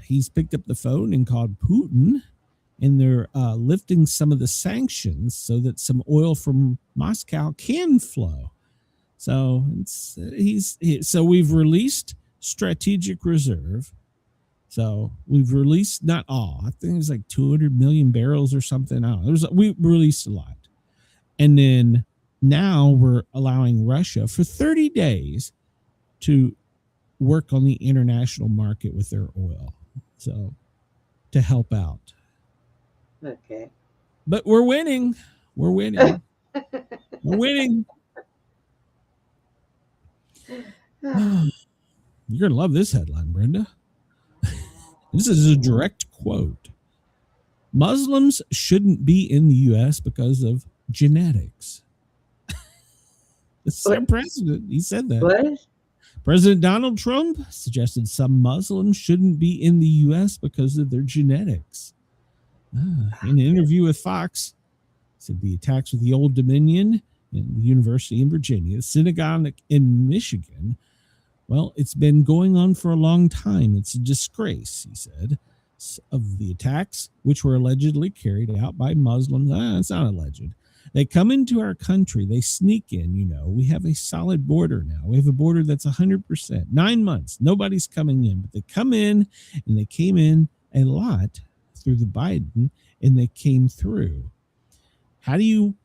he's picked up the phone and called Putin, and they're lifting some of the sanctions so that some oil from Moscow can flow. So so we've released strategic reserve. So we've released not all. I think it was like 200 million barrels or something. I don't know. We released a lot. And then now we're allowing Russia for 30 days to work on the international market with their oil. So to help out. Okay. But we're winning. We're winning. We're winning. You're going to love this headline, Brenda. This is a direct quote. Muslims shouldn't be in the U.S. because of genetics. It's our president. He said that. What? President Donald Trump suggested some Muslims shouldn't be in the U.S. because of their genetics. In an interview with Fox, he said the attacks with the Old Dominion and the University in Virginia, the synagogue in Michigan, well, it's been going on for a long time. It's a disgrace, he said, of the attacks, which were allegedly carried out by Muslims. It's not alleged. They come into our country. They sneak in, you know. We have a solid border now. We have a border that's 100%. 9 months. Nobody's coming in. But they come in, and they came in a lot through the Biden, and they came through. How do you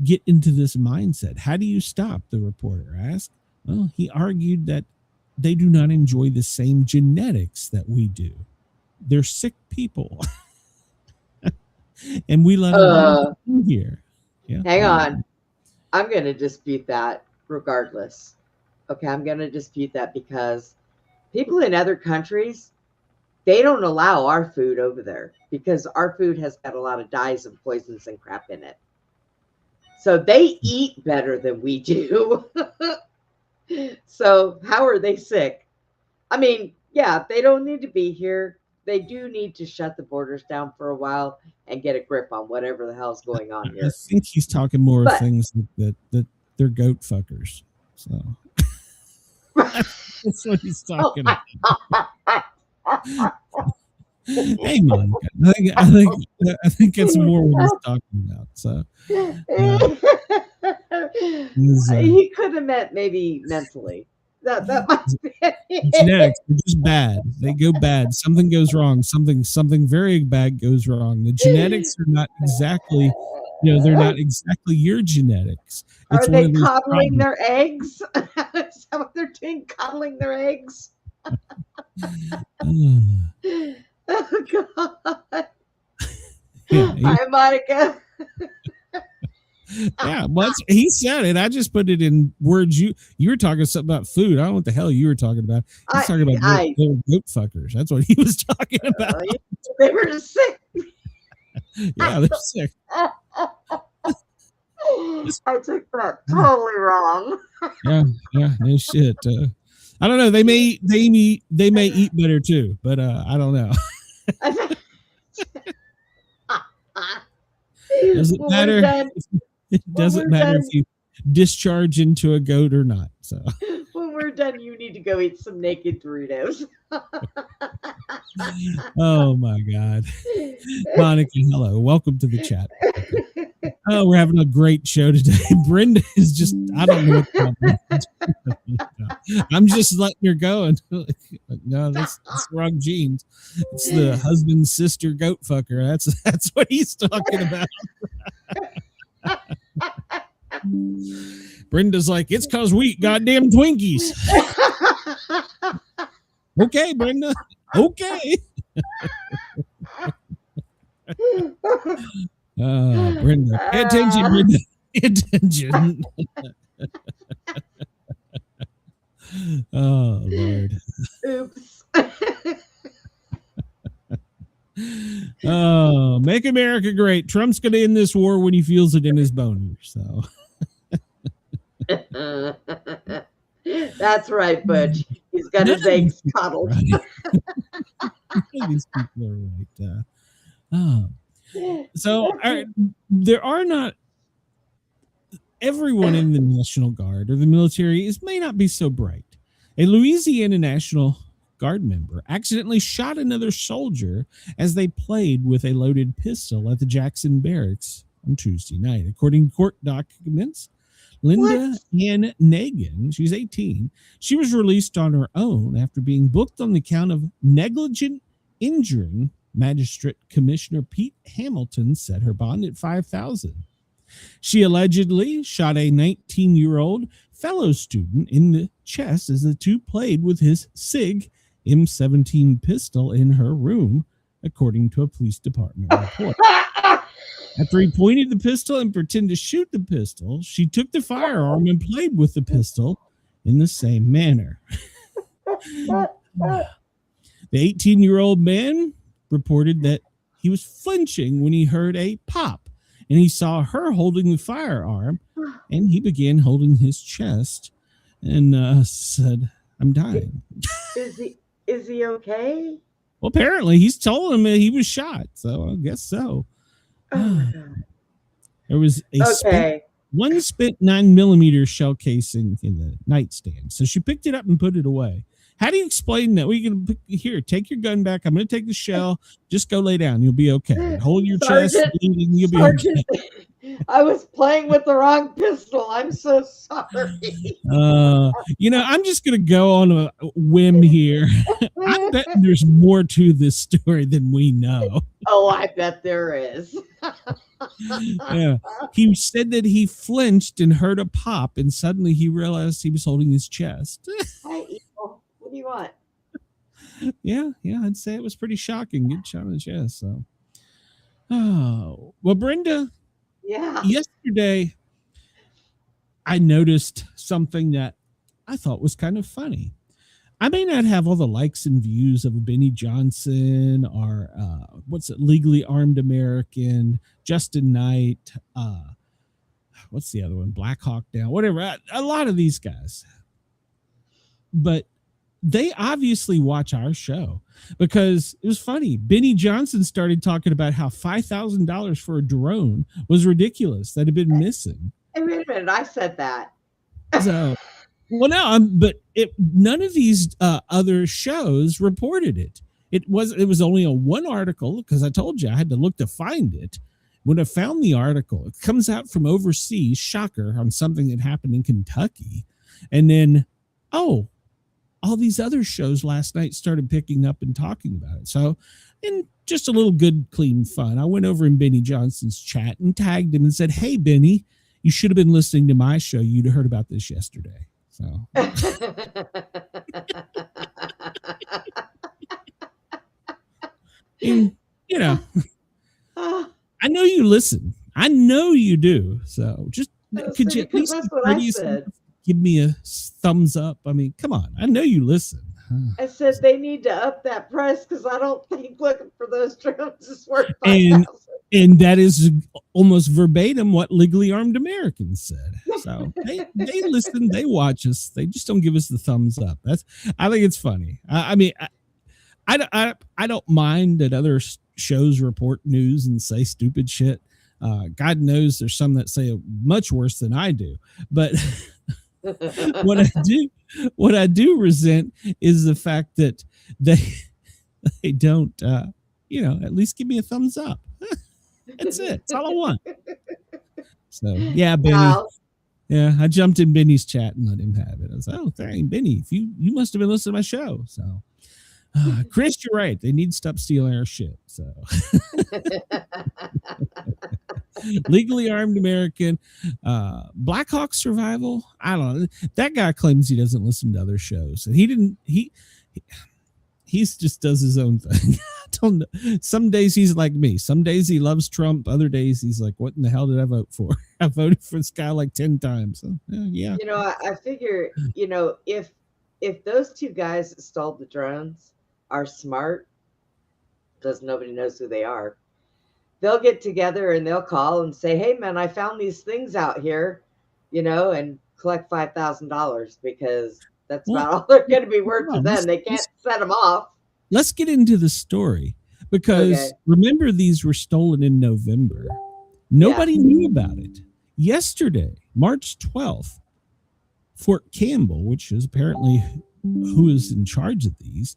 get into this mindset? How do you stop, the reporter asked. Well, he argued that they do not enjoy the same genetics that we do. They're sick people. And we let them in here. Yeah. Hang on. I'm going to dispute that regardless. Okay, I'm going to dispute that because people in other countries, they don't allow our food over there because our food has got a lot of dyes and poisons and crap in it. So they eat better than we do. So how are they sick? I mean, yeah, they don't need to be here. They do need to shut the borders down for a while and get a grip on whatever the hell's going on here. I think he's talking more of things that they're goat fuckers. So that's what he's talking about. Hey, man, I think it's more what he's talking about. So he could have meant maybe mentally. That might be it. Genetics are just bad. They go bad. Something goes wrong. Something very bad goes wrong. The genetics are not exactly, they're not exactly your genetics. Are they coddling their eggs? Is that what they're doing? Coddling their eggs? Oh, God. Yeah, Hi, Monica. Yeah, well, he said it. I just put it in words. You were talking something about food. I don't know what the hell you were talking about. He's talking about goat fuckers. That's what he was talking about. They were sick. Yeah, they're sick. I took that totally wrong. Yeah, no shit. I don't know. They may eat better too, but I don't know. Does it matter? It doesn't matter if you discharge into a goat or not. So when we're you're done, you need to go eat some naked Doritos. Oh my God. Monica, hello. Welcome to the chat. Oh, we're having a great show today. Brenda is just, I don't know what's happening. I'm just letting her go. And no, that's wrong genes. It's the husband, sister, goat fucker. That's what he's talking about. Brenda's like, it's because we eat goddamn Twinkies. Okay, Brenda. Okay. Brenda, pay attention, Brenda. Pay attention. Oh, Lord. Oops. Oh, make America great. Trump's going to end this war when he feels it in his boner. So. That's right, Butch. He's got his eggs coddled. Right. These people are right. So there are not everyone in the National Guard or the military may not be so bright. A Louisiana National Guard member accidentally shot another soldier as they played with a loaded pistol at the Jackson Barracks on Tuesday night. According to court documents, Linda Ann Nagin, she's 18, she was released on her own after being booked on the count of negligent injuring. Magistrate Commissioner Pete Hamilton set her bond at $5,000. She allegedly shot a 19-year-old fellow student in the chest as the two played with his SIG M17 pistol in her room, according to a police department report. After he pointed the pistol and pretended to shoot the pistol, she took the firearm and played with the pistol in the same manner. The 18-year-old man reported that he was flinching when he heard a pop, and he saw her holding the firearm, and he began holding his chest and said, "I'm dying." Is he okay? Well, apparently he's told him that he was shot, so I guess so. There was a one spent 9mm shell casing in the nightstand, so she picked it up and put it away. How do you explain that? We can here, take your gun back. I'm going to take the shell. Just go lay down. You'll be okay. Hold your chest. You'll be okay. I was playing with the wrong pistol. I'm so sorry. I'm just going to go on a whim here. I bet there's more to this story than we know. Oh, I bet there is. Yeah. He said that he flinched and heard a pop, and suddenly he realized he was holding his chest. Hi, Evil. What do you want? Yeah, I'd say it was pretty shocking. Good shot on the chest. So, well, Brenda. Yeah. Yesterday, I noticed something that I thought was kind of funny. I may not have all the likes and views of Benny Johnson or Legally Armed American, Justin Knight, what's the other one? Black Hawk Down, whatever. A lot of these guys. But they obviously watch our show because it was funny. Benny Johnson started talking about how $5,000 for a drone was ridiculous that had been missing. Hey, wait a minute. I said that. So, well, no, none of these other shows reported it. It was only a one article because I told you I had to look to find it. When I found the article, it comes out from overseas, shocker, on something that happened in Kentucky. And then, all these other shows last night started picking up and talking about it. So, in just a little good, clean fun, I went over in Benny Johnson's chat and tagged him and said, "Hey, Benny, you should have been listening to my show. You'd have heard about this yesterday." So, and, I know you listen. I know you do. So, just could you at least give me a thumbs up? I mean, come on. I know you listen. I said they need to up that price because I don't think looking for those drones is worth $5,000. And that is almost verbatim what Legally Armed Americans said. So they listen, they watch us. They just don't give us the thumbs up. I think it's funny. I mean, I don't mind that other shows report news and say stupid shit. God knows there's some that say much worse than I do. But what I do resent is the fact that they don't, at least give me a thumbs up. That's it. That's all I want. So yeah, Benny. Wow. Yeah, I jumped in Benny's chat and let him have it. I was like, oh, dang, Benny, if you must have been listening to my show. So, Chris, you're right. They need to stop stealing our shit. So, legally armed American, Black Hawk Survival. I don't know. That guy claims he doesn't listen to other shows, and he didn't. He just does his own thing. I don't know. Some days he's like me. Some days he loves Trump. Other days he's like, what in the hell did I vote for? I voted for this guy like 10 times. So, yeah. I figure, if those two guys that stole the drones are smart, because nobody knows who they are, they'll get together and they'll call and say, hey, man, I found these things out here, and collect $5,000 because that's about all they're going to be worth to them. They can't set them off. Let's get into the story because remember, these were stolen in November. Nobody knew about it. Yesterday, March 12th, Fort Campbell, which is apparently who is in charge of these,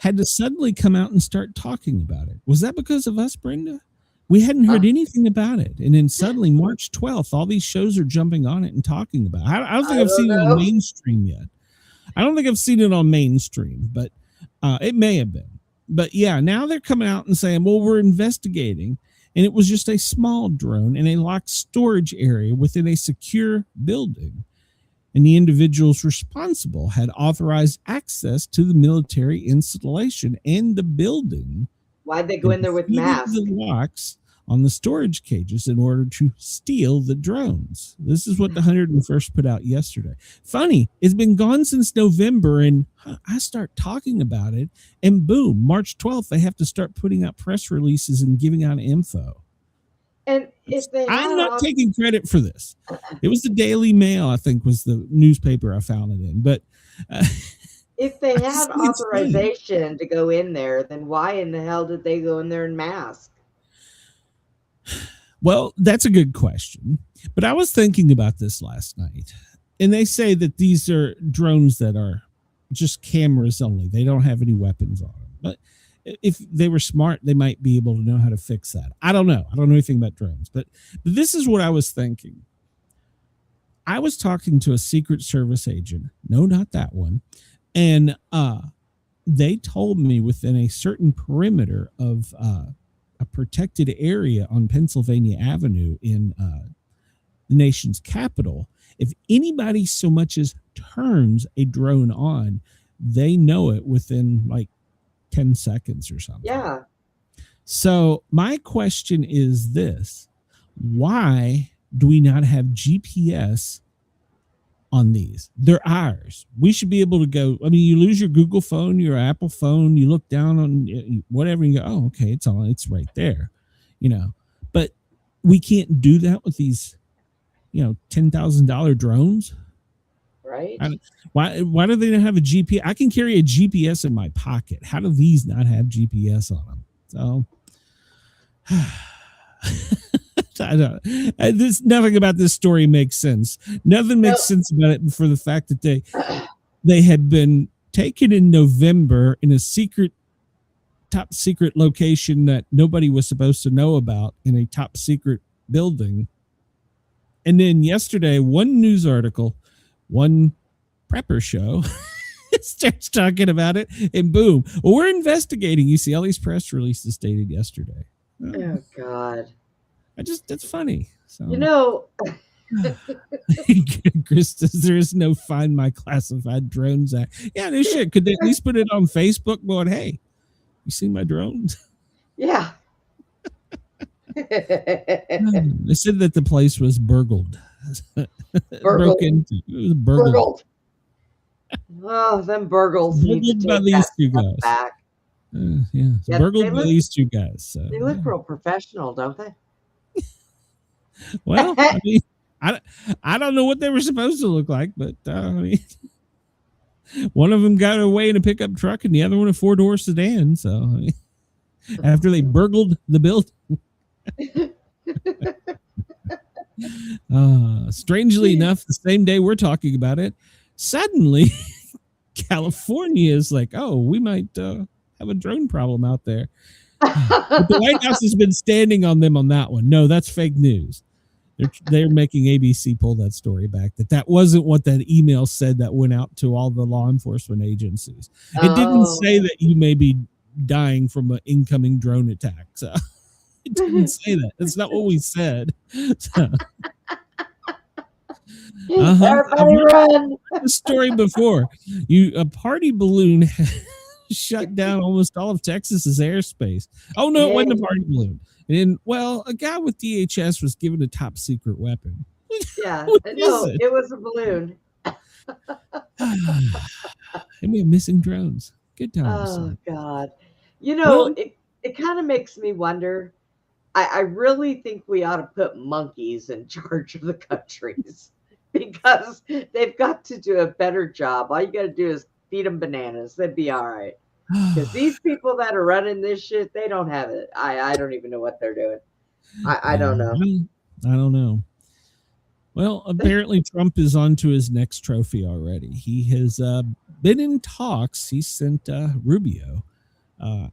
had to suddenly come out and start talking about it. Was that because of us, Brenda? We hadn't heard anything about it. And then suddenly, March 12th, all these shows are jumping on it and talking about it. I don't think I've seen it on mainstream yet. I don't think I've seen it on mainstream, but it may have been. But yeah, now they're coming out and saying, well, we're investigating. And it was just a small drone in a locked storage area within a secure building. And the individuals responsible had authorized access to the military installation and the building. Why'd they go in there with masks? The locks on the storage cages in order to steal the drones. This is what the 101st put out yesterday. Funny, it's been gone since November, and I start talking about it, and boom, March 12th, they have to start putting out press releases and giving out info. And if they I'm not taking credit for this. It was the Daily Mail, I think, was the newspaper I found it in. But if they had authorization to go in there, then why in the hell did they go in there in masks? Well, that's a good question. But I was thinking about this last night. And they say that these are drones that are just cameras only. They don't have any weapons on them. But if they were smart, they might be able to know how to fix that. I don't know. I don't know anything about drones. But this is what I was thinking. I was talking to a Secret Service agent. No, not that one. And they told me within a certain perimeter of a protected area on Pennsylvania Avenue in the nation's capital, if anybody so much as turns a drone on, they know it within like 10 seconds or something. Yeah. So my question is this: why do we not have GPS on these? They're ours. We should be able to go. I mean, you lose your Google phone, your Apple phone, you look down on whatever and you go, oh, okay, it's on, it's right there, but we can't do that with these, $10,000 drones. Right. Why do they not have a GPS? I can carry a GPS in my pocket. How do these not have GPS on them? So I don't. Nothing about this story makes sense. Nothing makes sense about it for the fact that they had been taken in November in a top secret location that nobody was supposed to know about in a top secret building. And then yesterday, one news article, one prepper show starts talking about it, and boom, well, we're investigating. You see all these press releases stated yesterday. Oh God. That's funny. So Chris says there is no Find My Classified Drones Act. Yeah, they should. Could they at least put it on Facebook going, hey, you see my drones? Yeah. They said that the place was burgled. Broke into. It was burgled. Oh, them burgles. Burgled by these two guys. Back. Burgled by these two guys. So, they look real professional, don't they? Well, I mean, I don't know what they were supposed to look like, but I mean, one of them got away in a pickup truck and the other one a 4-door sedan. So I mean, after they burgled the building. Strangely enough, the same day we're talking about it, suddenly California is like, oh, we might have a drone problem out there. But the White House has been standing on them on that one. No, that's fake news. They're making ABC pull that story back. That wasn't what that email said that went out to all the law enforcement agencies. It didn't say that you may be dying from an incoming drone attack. So it didn't say that. That's not what we said. So, Everybody run! The story before a party balloon shut down almost all of Texas's airspace. Oh no, it wasn't a party balloon. And well, a guy with DHS was given a top secret weapon. Yeah, no, it was a balloon. And we have missing drones. Good times. Oh God, it kind of makes me wonder. I really think we ought to put monkeys in charge of the countries. Because they've got to do a better job. All you got to do is feed them bananas. They'd be all right. Because these people that are running this shit, they don't have it. I don't even know what they're doing. I don't know. I don't know. Well, apparently Trump is on to his next trophy already. He has been in talks. He sent Rubio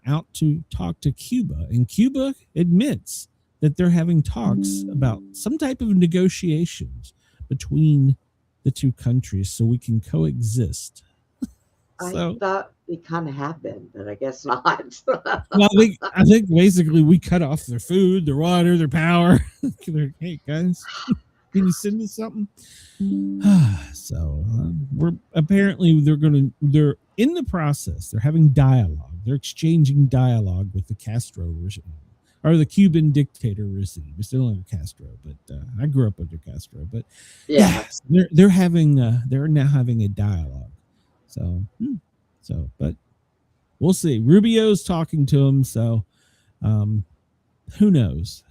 out to talk to Cuba. And Cuba admits that they're having talks about some type of negotiations between the two countries so we can coexist. I thought we kind of have been, but I guess not. Well, I think basically we cut off their food, their water, their power. Hey guys, can you send us something? So they're in the process. They're having dialogue. They're exchanging dialogue with the Castro regime. Or the Cuban dictator regime. It's still under Castro, but I grew up under Castro. But yeah, they're now having a dialogue. But we'll see. Rubio's talking to him, so who knows?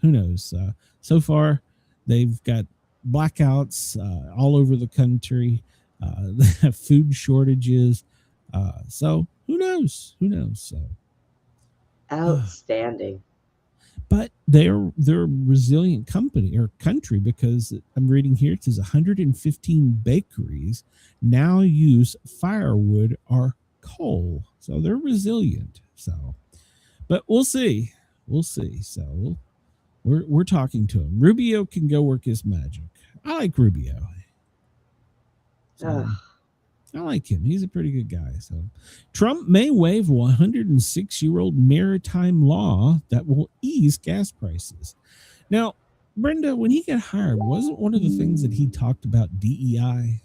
So far, they've got blackouts all over the country. They have food shortages. So who knows? So outstanding. But they're a resilient country because I'm reading here it says 115 bakeries now use firewood or coal, so they're resilient. So, but we'll see. So we're talking to him. Rubio can go work his magic. I like Rubio. So, I like him. He's a pretty good guy. So Trump may waive a 106-year-old maritime law that will ease gas prices. Now, Brenda, when he got hired, wasn't one of the things that he talked about DEI?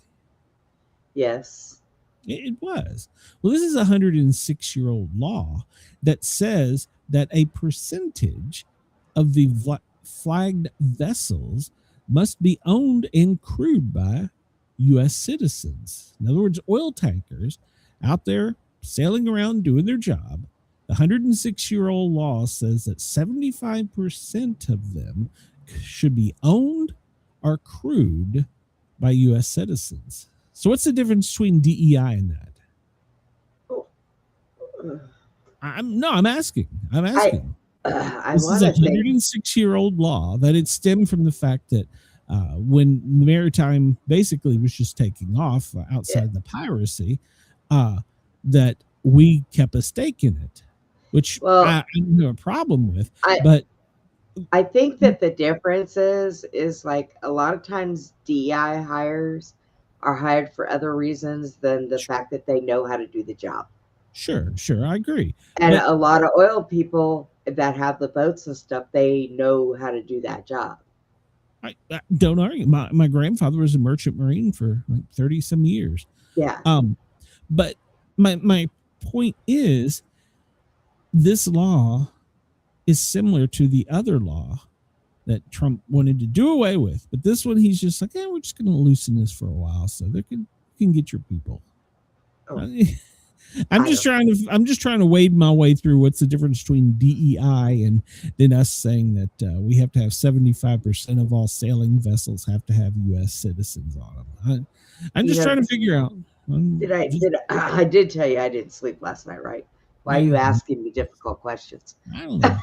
Yes. It was. Well, this is a 106-year-old law that says that a percentage of the flagged vessels must be owned and crewed by U.S. citizens. In other words, oil tankers out there sailing around doing their job. The 106-year-old law says that 75% of them should be owned or crewed by U.S. citizens. So what's the difference between DEI and that? I'm asking. This is a 106-year-old law that it stemmed from the fact that when the maritime basically was just taking off outside the piracy, that we kept a stake in it, which I don't have a problem with. But I think that the difference is like a lot of times DEI hires are hired for other reasons than the fact that they know how to do the job. Sure, I agree. And a lot of oil people that have the boats and stuff, they know how to do that job. I don't argue. My grandfather was a merchant marine for like 30 some years. Yeah. But my point is, this law is similar to the other law that Trump wanted to do away with. But this one, he's just like, we're just going to loosen this for a while so they can get your people. Oh. I'm just trying to wade my way through what's the difference between DEI and then us saying that we have to have 75% of all sailing vessels have to have U.S. citizens on them. I'm just trying to figure out. I did tell you I didn't sleep last night, right? Why are you asking me difficult questions? I don't know.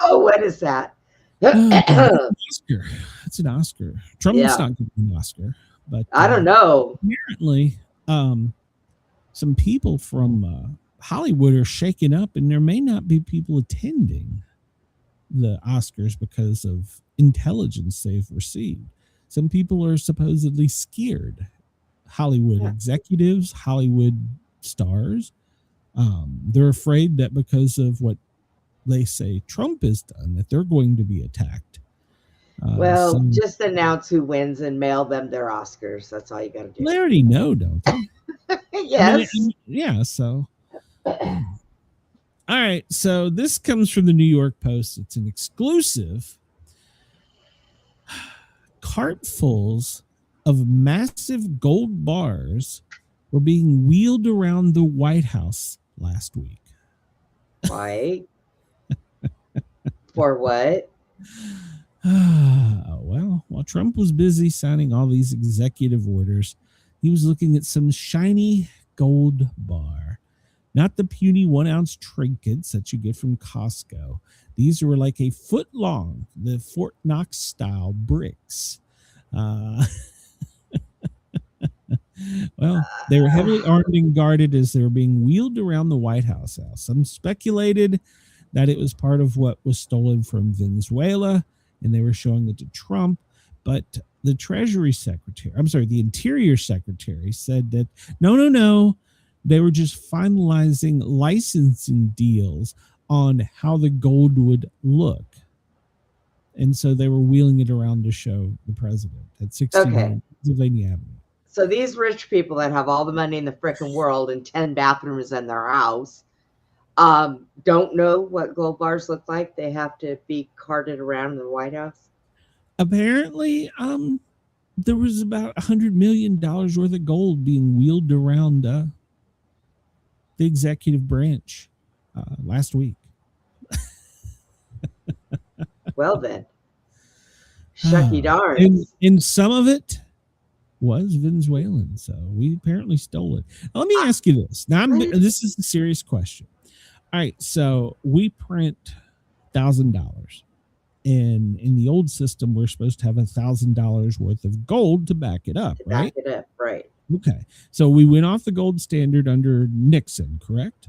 Oh, what is that? Oscar. It's an Oscar. Trump's Yeah. not getting an Oscar, but I don't know. apparently, some people from Hollywood are shaken up, and there may not be people attending the Oscars because of intelligence they've received. Some people are supposedly scared. Hollywood executives, Hollywood stars. They're afraid that because of what they say Trump has done, that they're going to be attacked. Well, just announce who wins and mail them their Oscars. That's all you got to do. They already know, don't they? Yes. Yeah, so. All right, so this comes from the New York Post. It's an exclusive. Cartfuls of massive gold bars were being wheeled around the White House last week. Why? For what? Well, while Trump was busy signing all these executive orders, he was looking at some shiny gold bar. Not the puny 1 ounce trinkets that you get from Costco. These were like a foot long, the Fort Knox style bricks. Well, they were heavily armed and guarded as they were being wheeled around the White House. Some speculated that it was part of what was stolen from Venezuela, and they were showing it to Trump. But the the Interior Secretary said that no, they were just finalizing licensing deals on how the gold would look. And so they were wheeling it around to show the president at 16 Pennsylvania Avenue. So these rich people that have all the money in the frickin' world and 10 bathrooms in their house don't know what gold bars look like. They have to be carted around in the White House. Apparently, there was about $100 million worth of gold being wheeled around the executive branch last week. Well then, shucky darns. And some of it was Venezuelan, so we apparently stole it. Now, let me ask you this. Now, this is a serious question. All right, so we print $1,000, and in the old system, we're supposed to have $1,000 worth of gold to back it up, right? Back it up, right? Okay, so we went off the gold standard under Nixon, correct?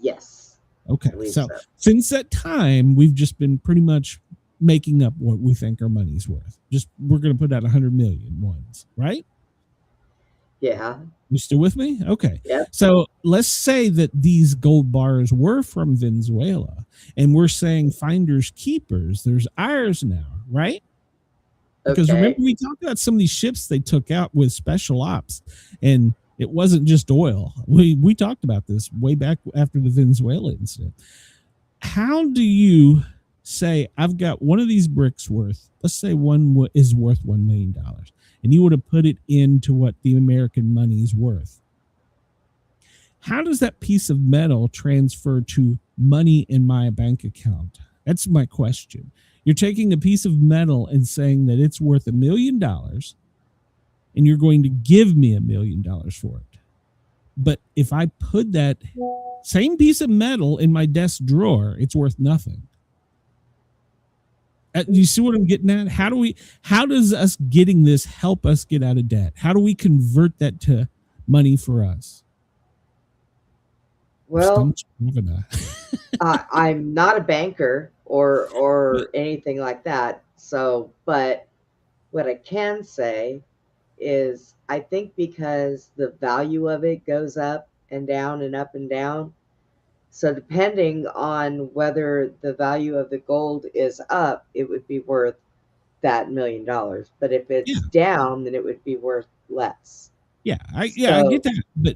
Yes. Okay, so since that time, we've just been pretty much making up what we think our money's worth. We're going to put out 100 million ones, right? Yeah. You still with me? Okay. Yep. So let's say that these gold bars were from Venezuela, and we're saying finders keepers. There's ours now, right? Because remember, we talked about some of these ships they took out with special ops, and it wasn't just oil. We talked about this way back after the Venezuela incident. How do you say, I've got one of these bricks worth, let's say one is worth $1 million, and you would have put it into what the American money is worth? How does that piece of metal transfer to money in my bank account? That's my question. You're taking a piece of metal and saying that it's worth $1 million, and you're going to give me $1 million for it. But if I put that same piece of metal in my desk drawer, it's worth nothing. You see what I'm getting at? How does us getting this help us get out of debt? How do we convert that to money for us? Well, I'm not a banker or anything like that. So, but what I can say is I think because the value of it goes up and down and up and down. So depending on whether the value of the gold is up, it would be worth that $1 million. But if it's down, then it would be worth less. Yeah, I get that. But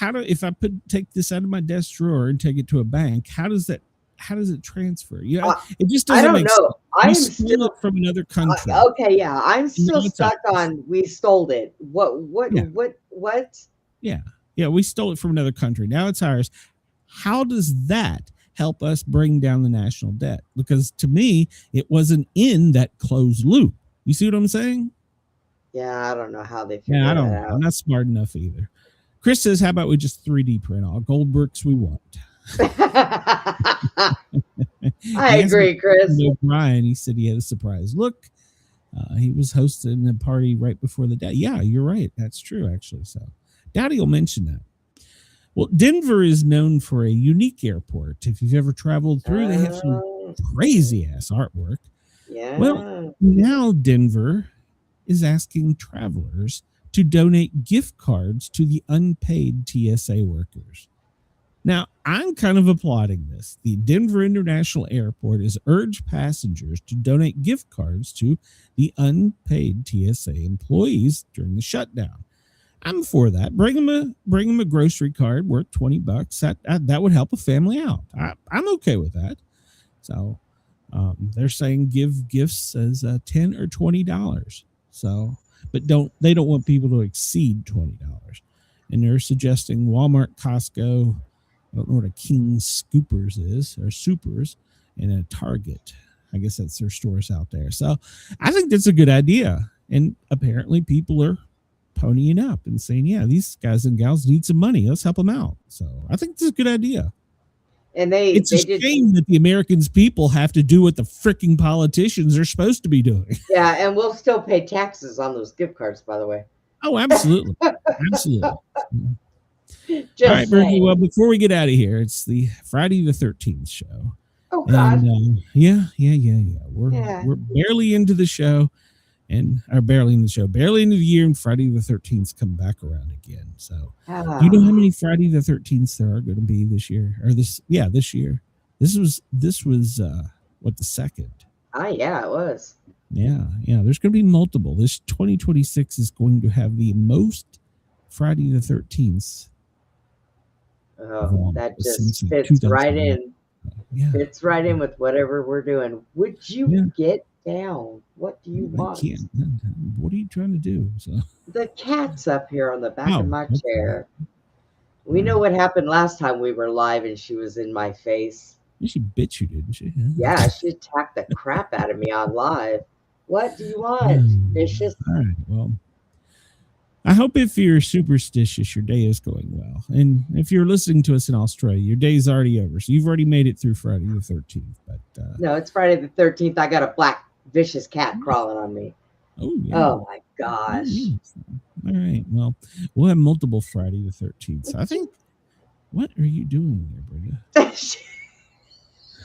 if I take this out of my desk drawer and take it to a bank, how does it transfer? It just doesn't make sense. I'm still it from another country. Okay, yeah, I'm still stuck on we stole it. What? Yeah, we stole it from another country. Now it's ours. How does that help us bring down the national debt? Because to me, it wasn't in that closed loop. You see what I'm saying? Yeah, I don't know how they figure that out. I'm not smart enough either. Chris says, how about we just 3D print all gold bricks we want? I agree, Chris. Brian, he said he had a surprise look. He was hosting a party right before the day. Yeah, you're right. That's true, actually. So Daddy will mention that. Well, Denver is known for a unique airport. If you've ever traveled through, they have some crazy ass artwork. Yeah. Well, now Denver is asking travelers to donate gift cards to the unpaid TSA workers. Now, I'm kind of applauding this. The Denver International Airport has urged passengers to donate gift cards to the unpaid TSA employees during the shutdown. I'm for that. Bring them a grocery card worth $20. That would help a family out. I'm okay with that. So they're saying give gifts as $10 or $20. So, but they don't want people to exceed $20. And they're suggesting Walmart, Costco, I don't know what a King Scoopers is, or Supers, and a Target. I guess that's their stores out there. So I think that's a good idea. And apparently people are ponying up and saying, yeah, these guys and gals need some money. Let's help them out. So I think it's a good idea. And it's a shame that the Americans people have to do what the freaking politicians are supposed to be doing. Yeah, and we'll still pay taxes on those gift cards, by the way. Oh, absolutely. Absolutely. Just all right, Bernie, well, before we get out of here, it's the Friday the 13th show. Oh, God. And, yeah. We're barely into the show. Barely into the year, and Friday the 13th come back around again. So, do you know how many Friday the 13th there are going to be this year? Or this year. This was what, the second? Yeah, it was. Yeah. There's going to be multiple. This 2026 is going to have the most Friday the 13th. Oh, that just fits right in. Yeah. Fits right in with whatever we're doing. Would you get down? What do you want? What are you trying to do? So the cat's up here on the back of my chair. We know what happened last time we were live and she was in my face. She bit you, didn't she? Yeah, she attacked the crap out of me on live. What do you want? Vicious. All right. Well, I hope if you're superstitious, your day is going well. And if you're listening to us in Australia, your day's already over. So you've already made it through Friday the 13th. But no, it's Friday the 13th. I got a black vicious cat crawling on me. Oh, yeah. Oh, my gosh. All right. Well, we'll have multiple Friday the 13th. So I think, what are you doing there, Brenda?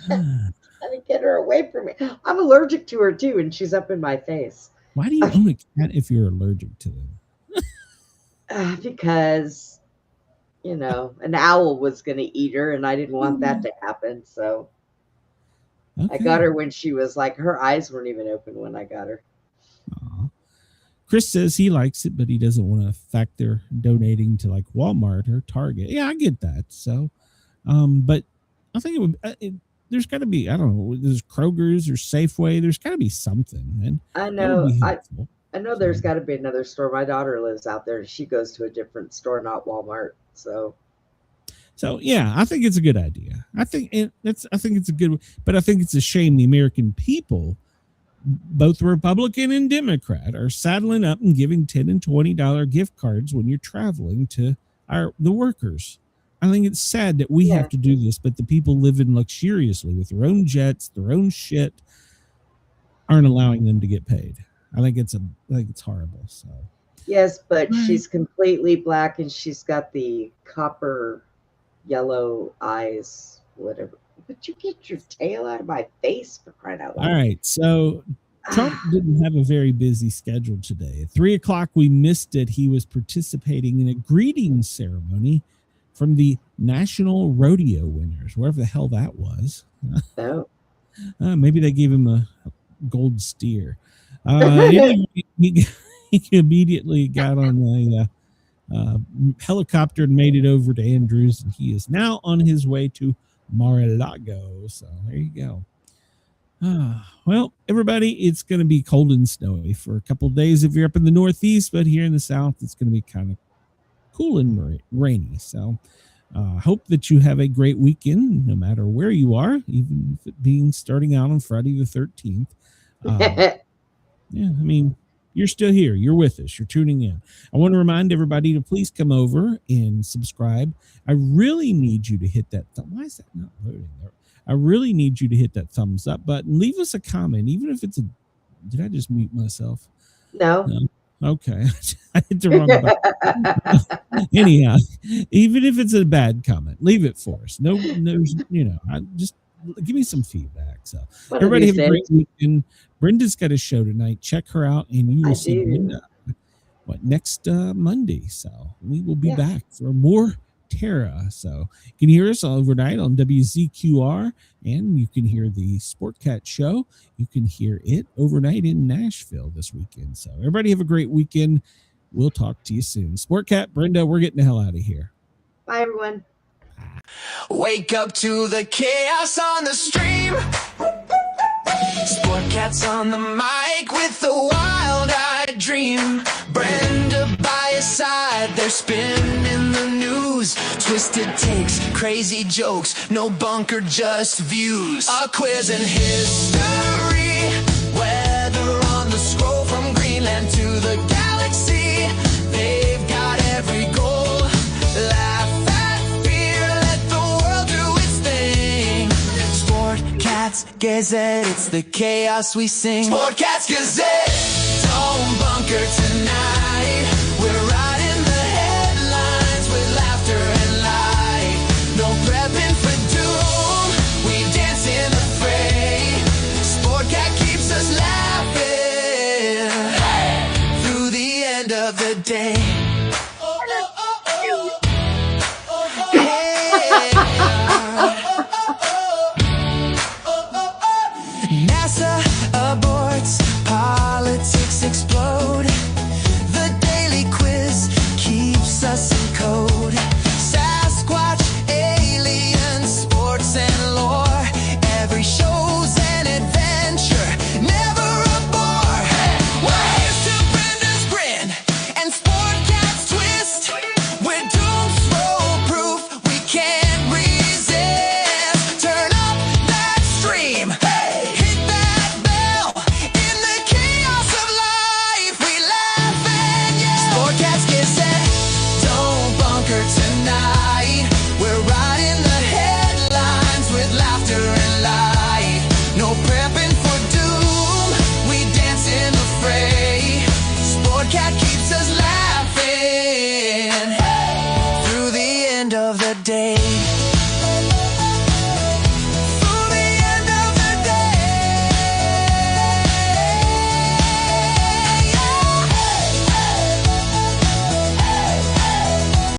Trying to get her away from me. I'm allergic to her, too, and she's up in my face. Why do you own a cat if you're allergic to them? Because, an owl was going to eat her, and I didn't want that to happen. So I got her when she was like, her eyes weren't even open when I got her. Aww. Chris says he likes it, but he doesn't want to factor donating to like Walmart or Target. Yeah, I get that. So, but I think it would. There's got to be, I don't know, there's Kroger's or Safeway. There's got to be something. And I know. I know there's got to be another store. My daughter lives out there, and she goes to a different store, not Walmart. So yeah, I think it's a good idea. I think it's a good, but I think it's a shame the American people, both Republican and Democrat, are saddling up and giving $10 and $20 gift cards when you're traveling to the workers. I think it's sad that we have to do this, but the people living luxuriously with their own jets, their own shit, aren't allowing them to get paid. I think it's horrible. So yes, but she's completely black and she's got the copper yellow eyes, whatever. But you get your tail out of my face, for crying out loud. All right, so Trump didn't have a very busy schedule today. At 3:00, we missed it. He was participating in a greeting ceremony from the National Rodeo winners, wherever the hell that was. Oh. Maybe they gave him a gold steer. He immediately got on a helicopter and made it over to Andrews, and he is now on his way to Mar-a-Lago. So there you go. Well, everybody, it's going to be cold and snowy for a couple of days if you're up in the Northeast, but here in the South, it's going to be kind of cool and rainy. So hope that you have a great weekend, no matter where you are, even if it being starting out on Friday the 13th. Yeah, I mean, you're still here. You're with us. You're tuning in. I want to remind everybody to please come over and subscribe. I really need you to hit that why is that not loading there? I really need you to hit that thumbs up button. Leave us a comment, even if it's did I just mute myself? No. Okay. I hit the wrong button. Anyhow, even if it's a bad comment, leave it for us. No, just give me some feedback. So everybody have a great weekend. Brenda's got a show tonight. Check her out, and you will see Brenda next Monday. So we will be back for more Tara. So you can hear us overnight on WZQR, and you can hear the Sportcat show. You can hear it overnight in Nashville this weekend. So everybody have a great weekend. We'll talk to you soon. Sportcat, Brenda, we're getting the hell out of here. Bye, everyone. Wake up to the chaos on the stream. Sportcat's on the mic with a wild-eyed dream. Brenda by his side, they're spinning the news. Twisted takes, crazy jokes, no bunker, just views. A quiz and history, weather on the scroll from Greenland to the galaxy. They've got every goal. Laugh at fear, let the world do its thing. Sportcat's Gazette, it's the chaos we sing. Sportcat's Gazette. Don't bunker tonight. We're riding the headlines with laughter and light. No prepping for doom. We dance in the fray. Sportcat keeps us laughing through the end of the day.